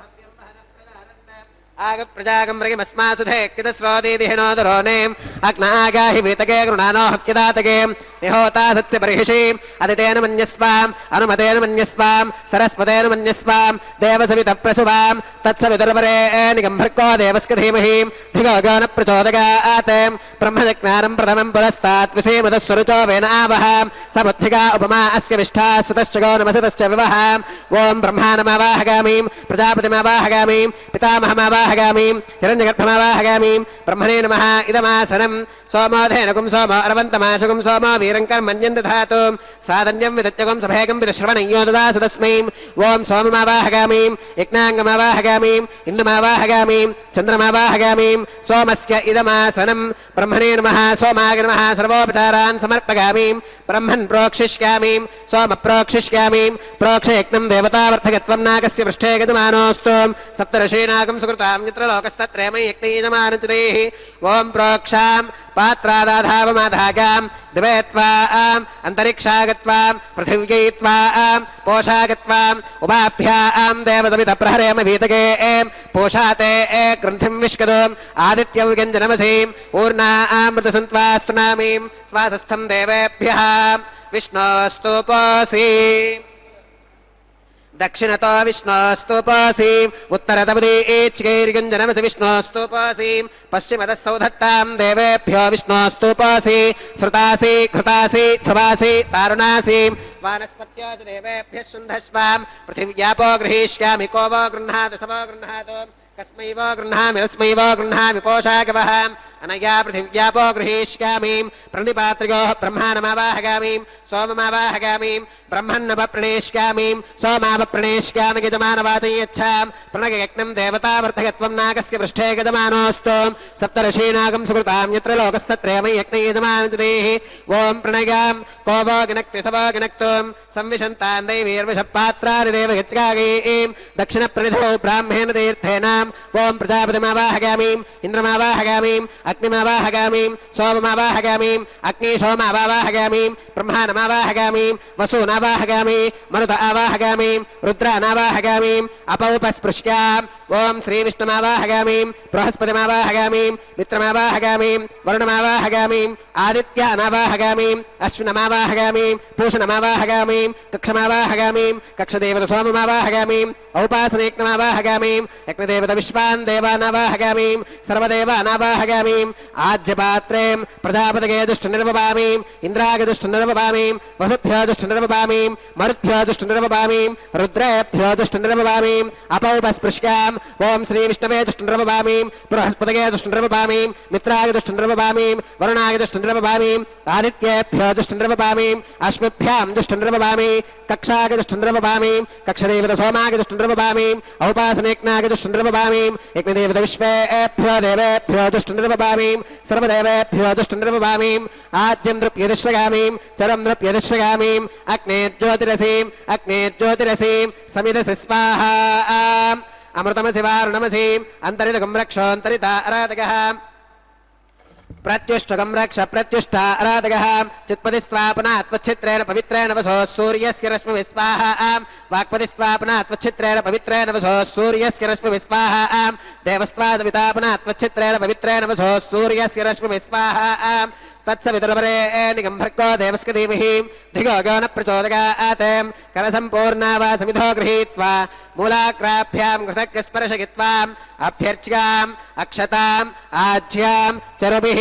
आगप्रजागं मृगिमस्मासुधे कितस्रोदीदिहिणोदरोनेम् अग्नागाहि वीतके गृणानो हव्यदातके निहोता सत्स्य बर्हिषीम् अदितेन मन्यस्वाम् अनुमतेन मन्यस्वाम् सरस्वतेन मन्यस्वाम् देवसवितः प्रसुवाम् तत्सवितुर्वरेणिगम्भर्को देवस्य धीमहि धिगो गो न प्रचोदयात् ब्रह्मजज्ञानं प्रथमं पुरस्तात् विषेमदस्वरुचो वेन आवह समुद्धिका उपमा अस्य विष्ठा सतश्च गो नमसतश्च विवह ॐ ब्रह्माणमावाहगामीं प्रजापतिमावाहगामीं पितामहमावाहगामीं हिरण्यगर्भमावाहगामीं ब्रह्मणे नमः इदमासनं सोमोधेनकुं सोमो अरवन्तमाशकुं सोमो वीरं कर्मण्यं दधातु साधन्यं विदत्यकुं सभेगं विदश्रवणयो ददासु तस्मै ॐ सोममावाहगामीं यज्ञाङ्गमावाहगामीं इन्दुमावाहगामीं चन्द्रमावाहगामीं सोमस्य इदमासनं ब्रह्मणे नमः सोमाय नमः सर्वोपचारान् समर्पयामीं ब्रह्मन् प्रोक्षिष्यामीं सोम प्रोक्षिष्यामीं प्रोक्षयज्ञं देवतावर्थकत्वं नागस्य पृष्ठे गजमानोऽस्तु सप्तर्षीणागं सुकृतां यत्र लोकस्तत्रयमयि यज्ञैजमानञ्चदेः ॐ प्रोक्षां पात्रादाधावमाधागां दिवे त्वाम् अन्तरिक्षागत्वां पृथिव्यै त्वाम् पोषागत्वाम् उभाभ्यां देवसवितप्रहरेम वीतके पोषाते ग्रन्थिं विष्कदुम् आदित्यव्यञ्जनमसीम् ऊर्णामृतसन्त्वास्तुनामीं स्वासस्थं देवेभ्यः विष्णोस्तुपोऽसि दक्षिणतो विष्णोस्तुपोऽसि उत्तरतमुदीच्चैर्गञ्जनमसि विष्णोस्तुपोऽसि पश्चिमतः सौधत्तां देवेभ्यो विष्णोस्तुपोऽसि श्रुतासि घृतासि ध्रुवासि तारुणासि वानस्पत्योऽसि देवेभ्यः शुन्धस्वां पृथिव्यापो गृहीष्यामि को वो गृह्णातु स वो गृह्णातु कस्मै वो गृह्णामि तस्मै वो गृह्णामि पोषागवः अनया पृथिव्यापो गृहीष्यामीं प्रणिपात्रियोः ब्रह्माणमावाहगामीं सोममावाहगामीं ब्रह्मन्नवप्रणेष्यामीं सोमावप्रणेष्यामि गजमानवाचं यच्छां प्रणगयज्ञं देवतावर्धकत्वं नागस्य पृष्ठे गजमानोऽस्तु सप्तर्षीणागं सुकृतां यत्र लोकस्तत्रयमयि यज्ञैजमानञ्चदेः ॐ प्रणगां को वो गिनक्ति स वो गिनक्तुं संविशन्तां दैवीर्विषपात्राणि देवयज्ञागीं दक्षिणप्रणिधौ ब्राह्मेण तीर्थेनां ॐ प्रजापतिमावाहगामीं इन्द्रमावाहगामीं अग्निमावाहगामीं सोममावाहगामीं अग्निशोमावाहगामीं ब्रह्माणमावाहगामीं वसूनावाहगामीं मरुत आवाहगामीं रुद्रानावाहगामीं अपौपस्पृश्याम् ॐ ఓం శ్రీ విష్ణుమావాహగామీం బృహస్పతిమావాహగామీం మిత్రమావాహగామీం వరుణమావాహగామీం ఆదిత్యానావాహగామీం అశ్వినమావాహగామీం పూషణమావాహగామీం కక్షమావాహగామీం కక్షదేవత సోమమావాహగామీం ఔపాసనేక్నమావాహగామీం యజ్ఞదేవత విశ్వాన్ దేవానావాహగామీం సర్వదేవానావాహగామీం ఆజ్యపాత్రేం ప్రజాపతగే దుష్టనిర్వపామీం ఇంద్రాగ దుష్టనిర్వపామీం వసుభ్యో దుష్టనిర్వపామీం మరుద్భ్యో దుష్టనిర్వపామీం రుద్రేభ్యో దుష్టనిర్వపామీం అపౌపస్పృశ్యాం ఓం శ్రీ విష్ణవే దుష్టనిర్వపామీం బృహస్పతగే దుష్టనిర్వపామీం మిత్రాగ దుష్టనిర్వపామీం వరుణాగ దుష్టనిర్వపామీం ఆదిత్యేభ్యో దుష్టనిర్వపామీం అశ్విభ్యాం దుష్టనిర్వపామీ కక్షాగ దుష్టనిర్వపామీం కక్షదేవత సోమాగ దుష్టనిర్వపామీం ఔపాసనేక్నాగ దుష్టనిర్వపామీం యజ్ఞదేవత విశ్వేభ్యో దేవేభ్యో దుష్టనిర్వపామీం సర్వదేవేభ్యో దుష్టనిర్వపామీం ఆజ్యం దృప్యదిశ్వగామీం చరం దృప్యదిశ్వగామీం అగ్నేర్జ్యోతిరసీం సమిదసి స్వాహా అమృతమసి వారుణమసీం అంతరితకం రక్షోంతరిత అరాధగః ప్రత్యుష్టకం రక్ష ప్రత్యుష్ట అరాధగః చిత్పతిస్వాపనాత్వచ్చిత్రేణ పవిత్రేణ వసో సూర్యస్య రశ్మి స్వాహా వాక్పతిస్వాపనాత్వచ్చిత్రేణ పవిత్రేణ వసో సూర్యస్య రశ్మి స్వాహా దేవస్వాదవితాపనాత్వచ్చిత్రేణ పవిత్రేణ వసో సూర్యస్య రశ్మి స్వాహా తత్సవితుర్వరేణికం భర్గో దేవస్య ధీమహి ధిగో గో న ప్రచోదయాత్ కలసంపూర్ణా వా సమిధో గృహీత్వా మూలాగ్రాభ్యాం కృతజ్ఞస్పర్శగిత్వాం అభ్యర్చ్యాం అక్షతాం ఆజ్యాం చరుభిః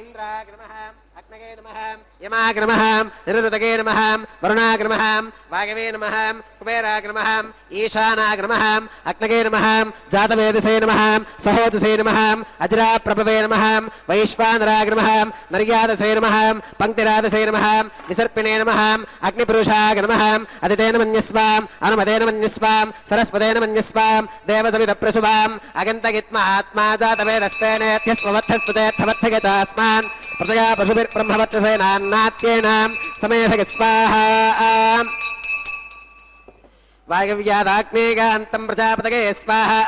ఇంద్రాయ నమః అగ్నగే నమః యమాయ నమః నిరుతగే నమః వరుణాయ నమః వాయవే నమః కుబేరాయ నమః ఈశానాయ నమః అగ్నగే నమః జాతవేదసే నమః సహోదసే నమః అజరాప్రభవే నమః వైశ్వానరాయ నమః నర్యాదసే నమః పంక్తిరాదసే నమః విసర్పిణే నమః అగ్నిపురుషాయ నమః అదితేన మన్యస్వాం అనుమతేన మన్యస్వాం సరస్వతేన మన్యస్వాం దేవసవితప్రసువాం అగంతగిత్మహాత్మా జాతవేదస్తేనేత్యస్వవత్తస్పతేత్తవత్తగతాస్మాన్ ప్రజగా పశుభిర్బ్రహ్మవత్ససేనాన్నాత్యేన సమేధగ స్వాహా వాయవ్యాదాగ్నేగాంతం ప్రజాపతగే స్వాహా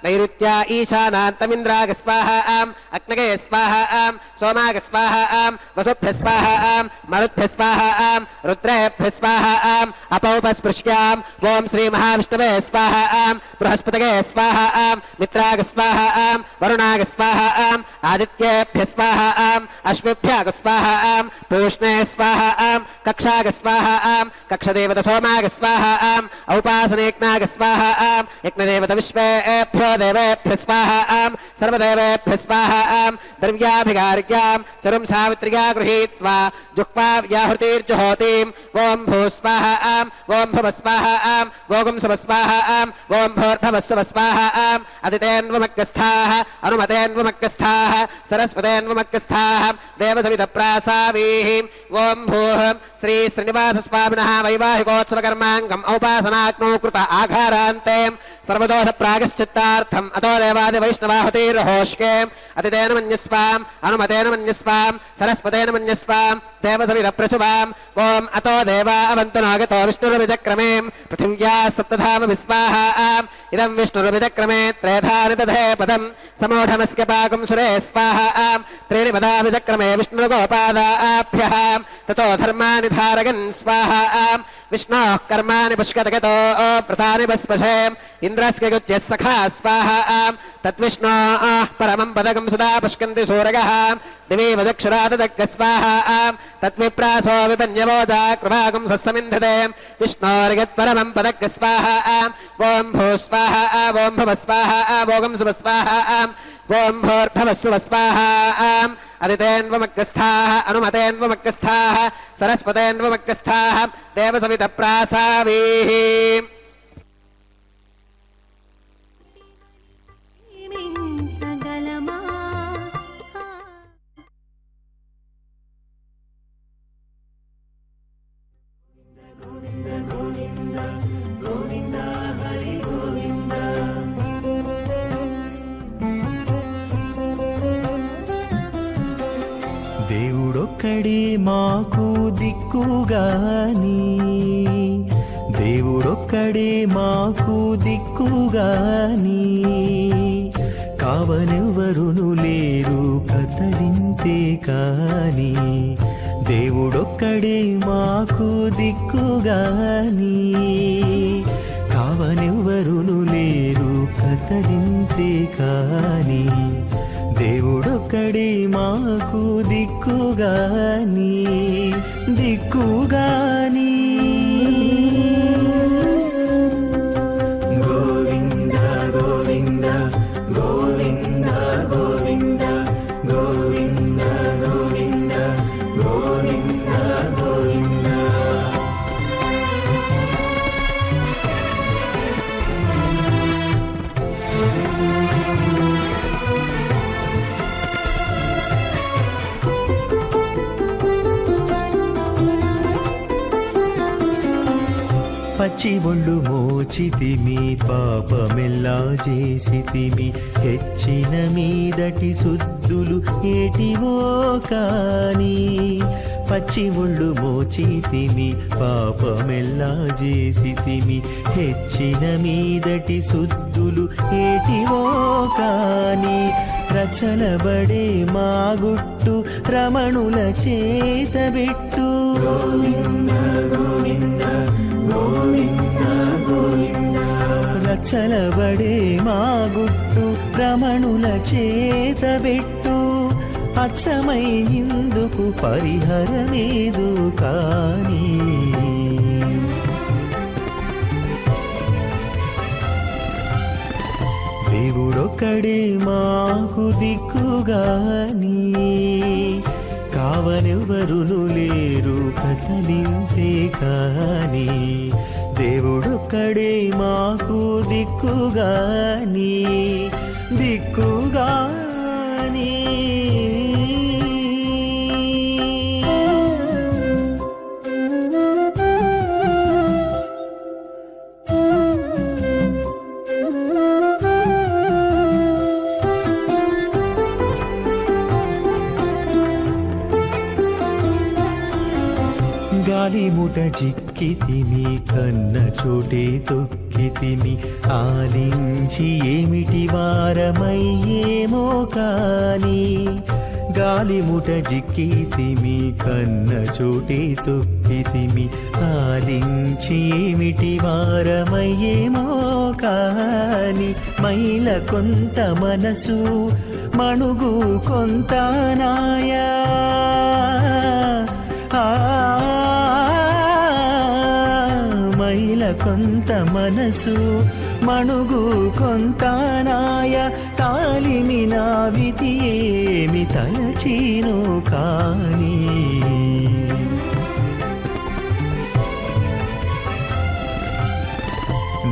నైరుత్యా ఈశానాంతమింద్రాగ స్వాహా అగ్నగే స్వాహా సోమాగ స్వాహా వసుభ్య స్వాహా మరుద్భ్య స్వాహా రుద్రేభ్య స్వాహా అపౌపస్పృశ్యాం ఓం శ్రీ మహావిష్ణవే స్వాహా బృహస్పతగే స్వాహా మిత్రాగ స్వాహా వరుణాగ స్వాహా ఆదిత్యేభ్య స్వాహా అశ్విభ్యాగ స్వాహా పూష్ణే స్వాహా కక్షాగ స్వాహా కక్షదేవత సోమాగ స్వాహా ఔపాసనేక్నాగ స్వాహా యజ్ఞదేవత విశ్వేభ్యో దేవేభ్య స్వాహా సర్వదేవేభ్య స్వాహా ద్రవ్యాభిగార్గ్యాం చరుం సావిత్ర్యా గృహీత్వా జుహ్వా వ్యాహృతిర్జుహోతిం ఓం భూ స్వాహా ఓం భవ స్వాహా ఓం శుభ స్వాహా ఓం భోర్భవస్వ స్వాహా అదితేన్వమగ్గస్థాః అనుమతేన్వమగ్గస్థాః సరస్వతేన్వమగ్గస్థాః దేవసవితప్రాసావీః ఓం భూః శ్రీ శ్రీనివాస స్వామినః వైవాహికోత్సవకర్మాంగం ఔపాసనాగ్నో కృత ఆఘారాంతే సర్వదోష ప్రాగశ్చిత్తార్థం అతో దేవాది వైష్ణవాహుతిర్హోష్కే అతితేన మన్యస్వాం అనుమతేన మన్యస్వాం సరస్వతేన మన్యస్వాం దేవసవితప్రసువాం ఓం అతో దేవా అవంతు నాగతో విష్ణుర్విచక్రమే పృథివ్యా సప్తధామ విస్వాహా ఇదం విష్ణుర్విచక్రమే త్రేధాని తథే పదం సమూఢమస్య పాకం సురే స్వాహా త్రీణి పదా విచక్రమే విష్ణుర్గోపాదాభ్యః తతో ధర్మాని ధారగన్ స్వాహా విష్ణోః కర్మాణి పుష్కతగతో వ్రతాని పస్పశే ఇంద్రస్య గుచ్యః సఖా స్వాహా తద్విష్ణోః పరమం పదకం సదా పుష్కంతి సూరగః దివే వదక్షురాదదగ్గ స్వాహా తద్విప్రాసో విపన్యవోజా కృపాగం సస్సమింధతే విష్ణోర్గత్పరమం పదగ్గ స్వాహా ఓం భూ స్వాహా ఓం భవ స్వాహా ఓం శుభ స్వాహా ఓం భోర్భవస్వ స్వాహా అదితేన్వమగ్గస్థాః అనుమతేన్వమగ్గస్థాః సరస్వతేన్వమగ్గస్థాః దేవసవితప్రాసావీః మించగలమా దేవుడొక్కడే మాకు దిక్కుగాని దేవుడొక్కడే మాకు దిక్కుగాని కావనెవరును లేరు కతలింతే కాని దేవుడొక్కడే మాకు దిక్కుగాని కావనెవ్వరును లేరు కథలింతే కాని దేవుడొక్కడే మాకు దిక్కుగాని దిక్కుగాని గోవింద గోవింద గోవింద గోవింద గోవింద గోవింద గోవింద గోవింద. పచ్చి ఒళ్ళు మోచితిమి పాపమెల్లా చేసితిమి హెచ్చిన మీదటి శుద్ధులు ఏటివో కాని పచ్చి ఒళ్ళు మోచితిమి పాపమెల్లా చేసితిమి హెచ్చిన మీదటి శుద్ధులు ఏటివో కాని రచలబడే మా గుట్టు రమణుల చేతబెట్టు గోవింద గోవింద గోవింద గోవింద. రచలబడే మా గుట్టు రమణుల చేతబెట్టు అచ్చమై ఇందుకు పరిహరమేదు కాని దేవుడొక్కడే మాకు దిక్కుగాని కావనెవ్వరును లేరు కథలింతే కాని దేవుడొక్కడే మాకు దిక్కుగాని దిక్కుగాని. గాలిముట జిక్కితిమి కన్న చోటే తొక్కితిమి ఆలించి ఏమిటి వారమయ్యేమో కాని గాలిముట జిక్కితిమి కన్న చోటే తొక్కితిమి ఆలించి ఏమిటి వారమయ్యేమో కాని మైల కొంత మనసు మణుగు కొంత నాయా మైల కొంత మనసు మణుగు కొంత నాయ తాలిమి నావితి ఏమి తలచీను కాని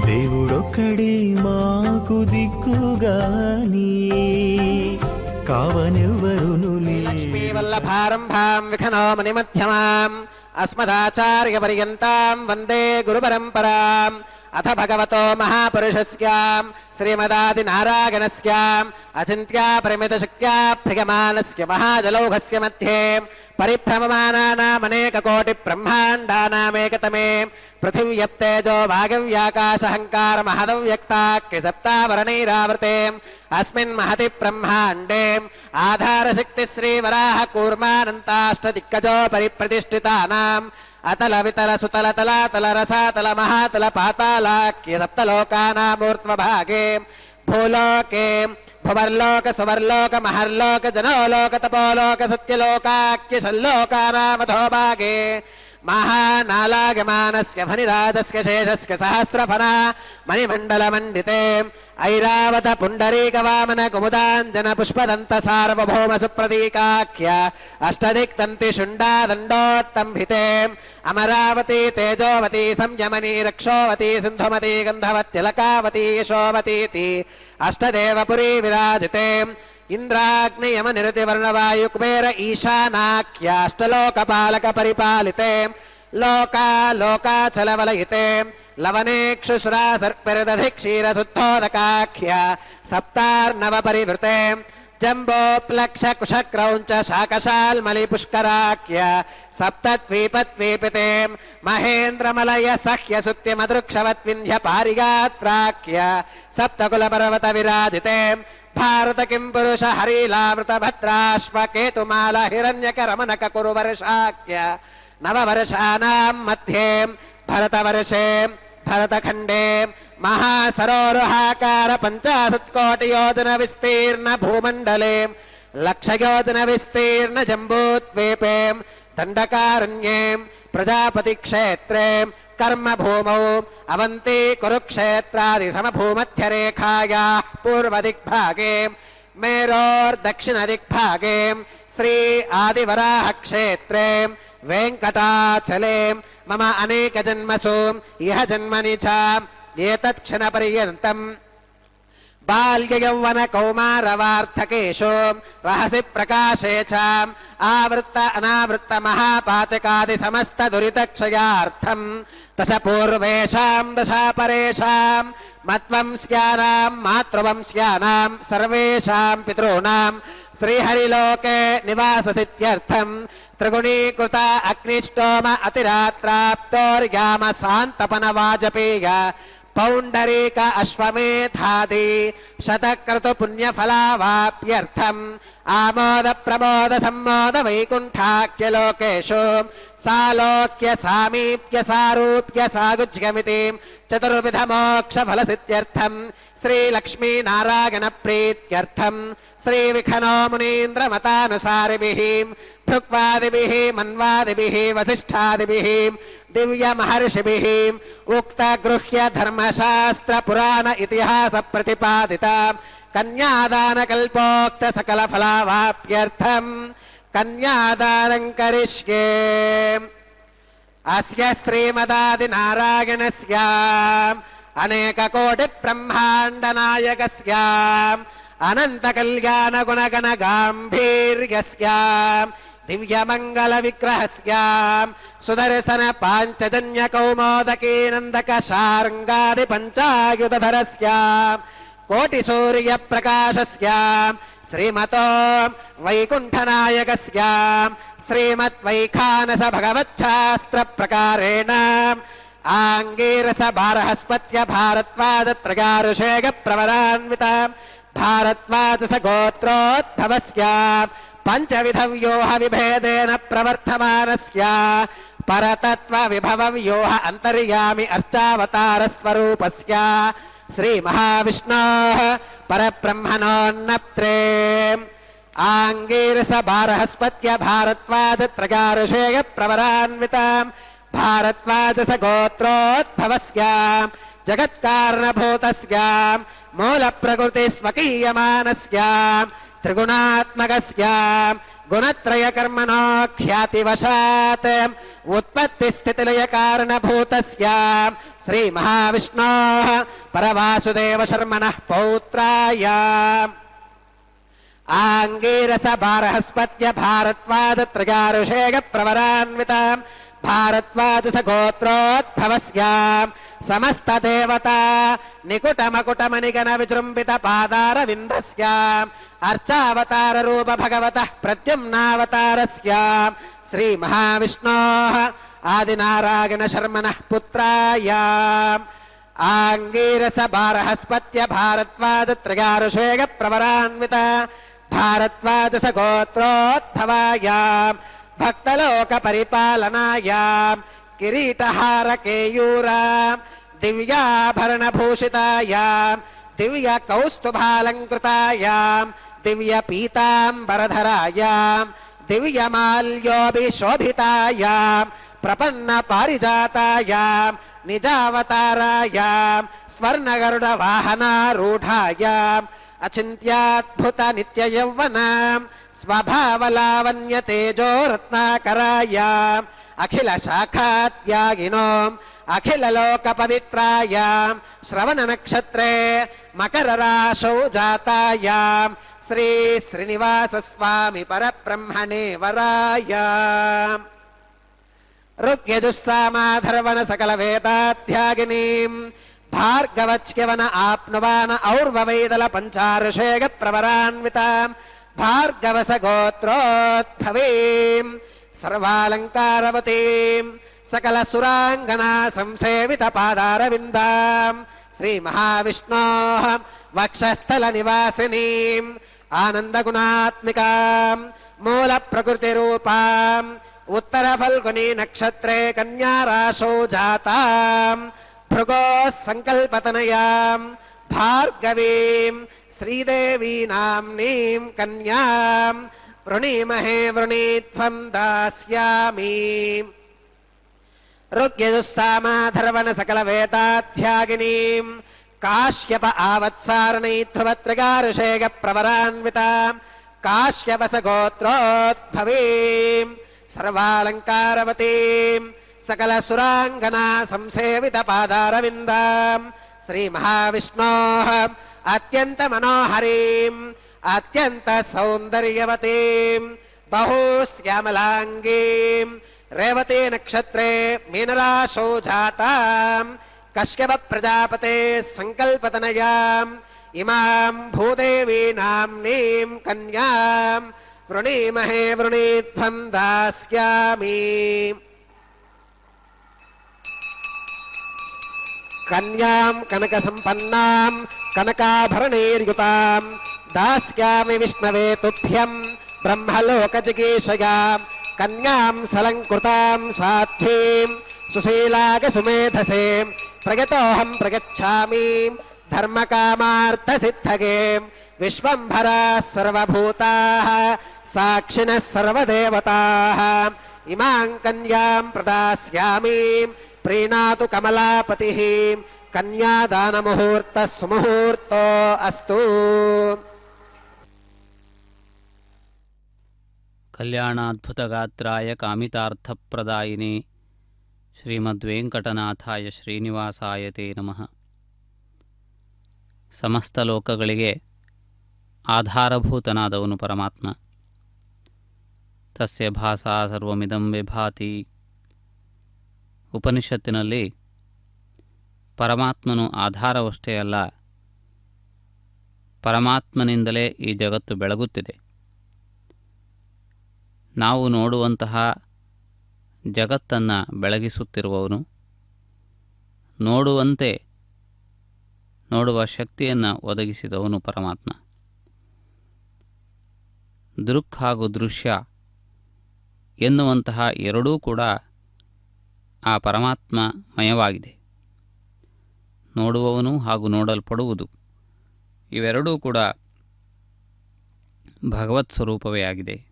దేవుడొక్కడే మాకు దిక్కుగాని కావనెవ్వరును లక్ష్మీవల్లభారంభాం విఖనో మణిమధ్యమాం అస్మదాచార్య పర్యంతాం వందే గురు పరంపరాం అథ భగవతో మహాపురుషస్యాం శ్రీమదాది నారాయణస్యాం అచింత్యా పరిమిత శక్త్యా భ్రగమానస్య మహాజలౌఘస్య మధ్యే పరిభ్రమమానానామనేక కోటి బ్రహ్మాండానామేకతమే పృథివ్యప్తేజో వాగవ్యాకాశహంకార మహదవ్యక్తాఖ్య సప్తావరణైరావృతే అస్మిన్ మహతి బ్రహ్మాండే ఆధారశక్తి శ్రీవరాహ కూర్మానంతాష్టదిక్కజో పరిప్రతిష్ఠితానాం అతల వితల సుతల తలాతల రసాతల మహాతల పాతాళాఖ్య సప్తలోకానామూర్ధ్వభాగే భూలోకే భువర్లోక సువర్లోక మహర్లోక జనోలోక తపోలోక సత్యలోకాఖ్య సల్లోకానామధోభాగే మహానాలాగమానస్య ఫణిరాజస్య శేషస్య సహస్రఫణా మణిమండలమండితే ఐరావత పుండరీక వామన కుముదాంజన పుష్పదంత సార్వభౌమ సుప్రతీకాఖ్య అష్టదిక్తంతి శుండాదండోత్తంభితే అమరావతి తేజోవతి సంయమని రక్షోవతి సింధుమతి గంధవత్తిలకావతి యశోవతీతి అష్టదేవపురీ విరాజితే ఇంద్రాగ్నియమ నిరతి వర్ణవాయు కుబేర ఈశానాఖ్యాష్టలోకపాలక పరిపాలితే లోకా లోకాచలవలయితే లవనేక్షుసురా సర్పిరదధి క్షీర శుద్ధోదకాఖ్య సప్తార్ణవ పరివృతే జంబోప్లక్ష కుశక్రౌంచ శాకశాల్మలి పుష్కరాఖ్య సప్తద్వీపద్వీపితే మహేంద్రమలయ సహ్య సుక్తి మదృక్షవద్వింధ్య పారిగాత్రాఖ్య సప్తకుల పర్వత విరాజితే భారత కిం పురుష హరిలావృత భద్రాశ్వ కేతుమాల హిరణ్యక రమణక కురు వర్షాఖ్య నవవర్షానాం మధ్యే భరతవర్షే भरतखण्डे महासरोरुहाकार 50 कोटि योजन विस्तीर्ण भूमण्डले लक्षयोजन विस्तीर्ण जम्बूद्वीपे दण्डकारण्ये प्रजापतिक्षेत्रे कर्मभूमौ अवन्ती कुरुक्षेत्रादि समभूमध्यरेखायाः पूर्वदिग्भागे मेरोर्दक्षिणदिग्भागे श्री आदिवराहक्षेत्रे वेङ्कटाचले मम अनेकजन्मसु इह जन्मनि च एतत्क्षणपर्यन्तम् बाल्ययौवन कौमारवार्थकेषु रहसि प्रकाशे च आवृत्त अनावृत्त महापातकादि समस्त दुरितक्षयार्थं दश पूर्वेषां दशापरेषां मत्वंस्यानां मातृवंस्यानां सर्वेषां पितॄणां श्रीहरिलोके निवाससिद्ध्यर्थं त्रिगुणीकृत अग्निष्टोम अतिरात्राप्तोर्याम शान्तपनवाजपेय पौण्डरीक अश्वमेधादि शतक्रतु पुण्यफलावाप्यर्थम् आमोद प्रमोद सम्मोद वैकुण्ठाख्यलोकेषु सालोक्य सामीप्य सारूप्य सागुज्यमिति चतुर्विध मोक्ष फलसिद्ध्यर्थम् श्रीलक्ष्मीनारायण प्रीत्यर्थम् श्रीविखनो मुनीन्द्र मतानुसारिभिः भृक्वादिभिः मन्वादिभिः वसिष्ठादिभिः दिव्य महर्षिभिः उक्त गृह्य धर्मशास्त्र पुराण इतिहास प्रतिपादिता कन्यादान कल्पोक्त सकल फलावाप्यर्थम् कन्यादानं करिष्ये अस्य श्रीमदादिनारायणस्य अनेक कोटि ब्रह्माण्ड नायकस्य अनंत कल्याण गुणगण गांभीर्यस्य दिव्यमंगल विग्रहस्य सुदर्शन पांचजन्य कौमोदकी नंदक शार्ंगादि पंचायुधरस्य कोटि सूर्य प्रकाशस्य श्रीमतो वैकुंठनायकस्य श्रीमद्वैखानस भगवच्छास्त्र प्रकारेण आंगीरस बारहस्पत्य भारद्वाज त्रयारुषेग प्रवरान्वित भारद्वाज गोत्रोद्भवस्य पंचविध व्यूह विभेदेन प्रवर्तमानस्य परतत्व विभव व्यूह अंतर्यामि अर्चावतार स्वरूपस्य श्री महाविष्णोः परब्रह्मणोन्नत्रे आंगीरस बारहस्पत्य भारद्वाज त्रयारुषेग प्रवरान्वित भारद्वाज गोत्रोद्भवस्य जगत्कारणभूतस्य मूल प्रकृति स्वकीयमानस्य त्रिगुणात्मकस्य गुणत्रय कर्मणो ख्यातिवशात् उत्पत्ति स्थितिलय कारणभूतस्य श्री महाविष्णोः परवासुदेव शर्मणः पौत्राय आंगीरस बारहस्पत्य भारद्वाज त्रयारुषेग प्रवरान्वित भारद्वाज गोत्रोद्भवस्य समस्त देवता निकुट मकुट मणिगण विजृंभित पादार विंदस्य अर्चावतार रूप भगवतः प्रद्युम्नावतारस्य श्री महाविष्णोः आदिनारायण शर्मणः पुत्राय आंगीरस बारहस्पत्य भारद्वाज त्रयारुषेग प्रवरान्वित भारद्वाज गोत्रोद्भवाय भक्तलोक परिपालनाय किरीटहार केयूर दिव्याभरण भूषिताय दिव्य कौस्तुभालंकृताय दिव्य पीतांबरधराय दिव्य माल्योभिशोभिताय प्रपन्न पारिजाताय निजावताराय स्वर्ण गरुड वाहनारूढ़ाय अचिंत्याद्भुत नित्य यौवन स्वभावलावण्य तेजो रत्नाकराय अखिल शाखात्यागिनो अखिल लोक पवित्राय श्रवण नक्षत्रे मकर राशौ जाताय श्री श्रीनिवास स्वामी परब्रह्मणे वराय ऋग्यजुस्सामाधर्वण सकल वेदाध्यागिनीं भार्गवच्यवन आप्नुवान और्ववेदल पंचारुषेग प्रवरान्वितां भार्गवस गोत्रोद्भवीं सर्वालंकारवतीं सकल सुरांगना संसेवित पादारविंदां श्री महाविष्णोः वक्षस्थल निवासिनीं आनंद गुणात्मिकां मूल प्रकृति रूपां उत्तर फल्गुनी नक्षत्रे कन्या राशौ जातां ಭೃಗೋಃ ಸಂಕಲ್ಪತನಯಾಂ ಭಾರ್ಗವೀಂ ಶ್ರೀದೇವಿ ನಾಮ್ನೀಂ ಕನ್ಯಾಂ ವೃಣೀಮಹೇ ವೃಣೀತ್ವಂ ದಾಸ್ಯಾಮಿ. ಋಗ್ಯಜುಸ್ಸಾಮಾಧರ್ವಣ ಸಕಲ ವೇದಾಧ್ಯಾಗಿನೀಂ ಕಾಶ್ಯಪ ಆವತ್ಸಾರಣೈ ಧ್ರುವತ್ರಿಗಾರುಷೇಗ ಪ್ರವರಾನ್ವಿತಾಂ ಕಾಶ್ಯಪಸ ಗೋತ್ರೋದ್ಭವೀಂ ಸರ್ವಾಲಂಕಾರವತೀಂ ಸಕಲ ಸುರಾಂಗನಾ ಸಂಸೇವಿತ ಪಾದಾರವಿಂದಾಂ ಶ್ರೀ ಮಹಾವಿಷ್ಣೋಃ ಅತ್ಯಂತ ಮನೋಹರೀಂ ಅತ್ಯಂತ ಸೌಂದರ್ಯವತೀಂ ಬಹುಶ್ಯಾಮಲಾಂಗೀಂ ರೇವತಿ ನಕ್ಷತ್ರೇ ಮೀನರಾಶೋ ಜಾತಾಂ ಕಶ್ಯಪ ಪ್ರಜಾಪತೆ ಸಂಕಲ್ಪತನಯಾಂ ಇಮಾಂ ಭೂದೇವಿ ನಾಮ್ನೀಂ ಕನ್ಯಾಂ ವೃಣೀಮಹೇ ವೃಣೀತ್ವಂ ದಾಸ್ಯಾಮಿ. ಕನ್ಯಾಂ ಕನಕ ಸಂಪನ್ನಾಂ ಕನಕಾಭರಣೈರ್ಯುತಾಂ ದಾಸ್ಯಾಮಿ ವಿಷ್ಣವೇ ತುಭ್ಯಂ ಬ್ರಹ್ಮಲೋಕ ಜಿಗೀಷಯಾ. ಕನ್ಯಾಂ ಸಲಂಕೃತಾಂ ಸಾಧ್ವೀಂ ಸುಶೀಲಾಗ ಸುಮೇಧಸೇ ಪ್ರಗತೋಹಂ ಪ್ರಗಚ್ಛಾಮಿ ಧರ್ಮಕಾಮಾರ್ಥ ಸಿದ್ಧಗೆ. ವಿಶ್ವಂಭರ ಸರ್ವಭೂತಾಃ ಸಾಕ್ಷಿಣಃ ಸರ್ವದೇವತಾಃ ಇಮಾಂ ಕನ್ಯಾಂ ಪ್ರದಾಸ್ಯಾಮಿ ಪ್ರೀಣಾತು ಕಮಲಾಪತಿಃ. ಕನ್ಯಾದಾನ ಮುಹೂರ್ತ ಸುಮುಹೂರ್ತೋ ಅಸ್ತು. ಕಲ್ಯಾಣಾದ್ಭುತಗಾತ್ರಾಯ ಕಾಮಿತಾರ್ಥಪ್ರದಾಯಿನೇ ಶ್ರೀಮದ್ವೆಂಕಟನಾಥಾಯ ಶ್ರೀನಿವಾಸಾಯ ತೇ ನಮಃ. ಸಮಸ್ತ ಲೋಕಗಳಿಗೆ ಆಧಾರಭೂತನಾದವನು ಪರಮಾತ್ಮ. ತಸ್ಯ ಭಾಸಾ ಸರ್ವಮಿದಂ ವಿಭಾತಿ. ಉಪನಿಷತ್ತಿನಲ್ಲಿ ಪರಮಾತ್ಮನು ಆಧಾರವಷ್ಟೇ ಅಲ್ಲ, ಪರಮಾತ್ಮನಿಂದಲೇ ಈ ಜಗತ್ತು ಬೆಳಗುತ್ತಿದೆ. ನಾವು ನೋಡುವಂತಹ ಜಗತ್ತನ್ನು ಬೆಳಗಿಸುತ್ತಿರುವವನು, ನೋಡುವಂತೆ ನೋಡುವ ಶಕ್ತಿಯನ್ನು ಒದಗಿಸಿದವನು ಪರಮಾತ್ಮ. ದೃಕ್ ಹಾಗೂ ದೃಶ್ಯ ಎನ್ನುವಂತಹ ಎರಡೂ ಕೂಡ ಆ ಪರಮಾತ್ಮಮಯವಾಗಿದೆ. ನೋಡುವವನು ಹಾಗೂ ನೋಡಲ್ಪಡುವುದು ಇವೆರಡೂ ಕೂಡ ಭಗವತ್ ಸ್ವರೂಪವೇ ಆಗಿದೆ.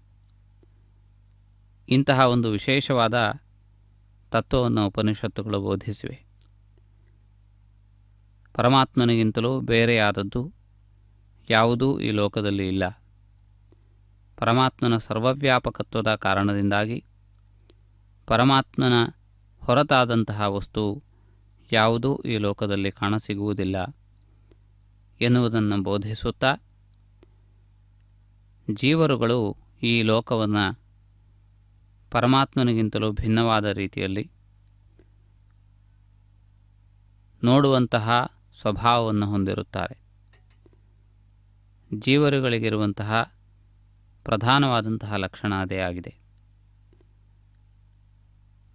ಇಂತಹ ಒಂದು ವಿಶೇಷವಾದ ತತ್ವವನ್ನು ಉಪನಿಷತ್ತುಗಳು ಬೋಧಿಸಿವೆ. ಪರಮಾತ್ಮನಿಗಿಂತಲೂ ಬೇರೆಯಾದದ್ದು ಯಾವುದೂ ಈ ಲೋಕದಲ್ಲಿ ಇಲ್ಲ. ಪರಮಾತ್ಮನ ಸರ್ವವ್ಯಾಪಕತ್ವದ ಕಾರಣದಿಂದಾಗಿ ಪರಮಾತ್ಮನ ಹೊರತಾದಂತಹ ವಸ್ತು ಯಾವುದೂ ಈ ಲೋಕದಲ್ಲಿ ಕಾಣಸಿಗುವುದಿಲ್ಲ ಎನ್ನುವುದನ್ನು ಬೋಧಿಸುತ್ತಾ, ಜೀವರುಗಳು ಈ ಲೋಕವನ್ನು ಪರಮಾತ್ಮನಿಗಿಂತಲೂ ಭಿನ್ನವಾದ ರೀತಿಯಲ್ಲಿ ನೋಡುವಂತಹ ಸ್ವಭಾವವನ್ನು ಹೊಂದಿರುತ್ತಾರೆ. ಜೀವರುಗಳಿಗಿರುವಂತಹ ಪ್ರಧಾನವಾದಂತಹ ಲಕ್ಷಣ ಅದೇ ಆಗಿದೆ.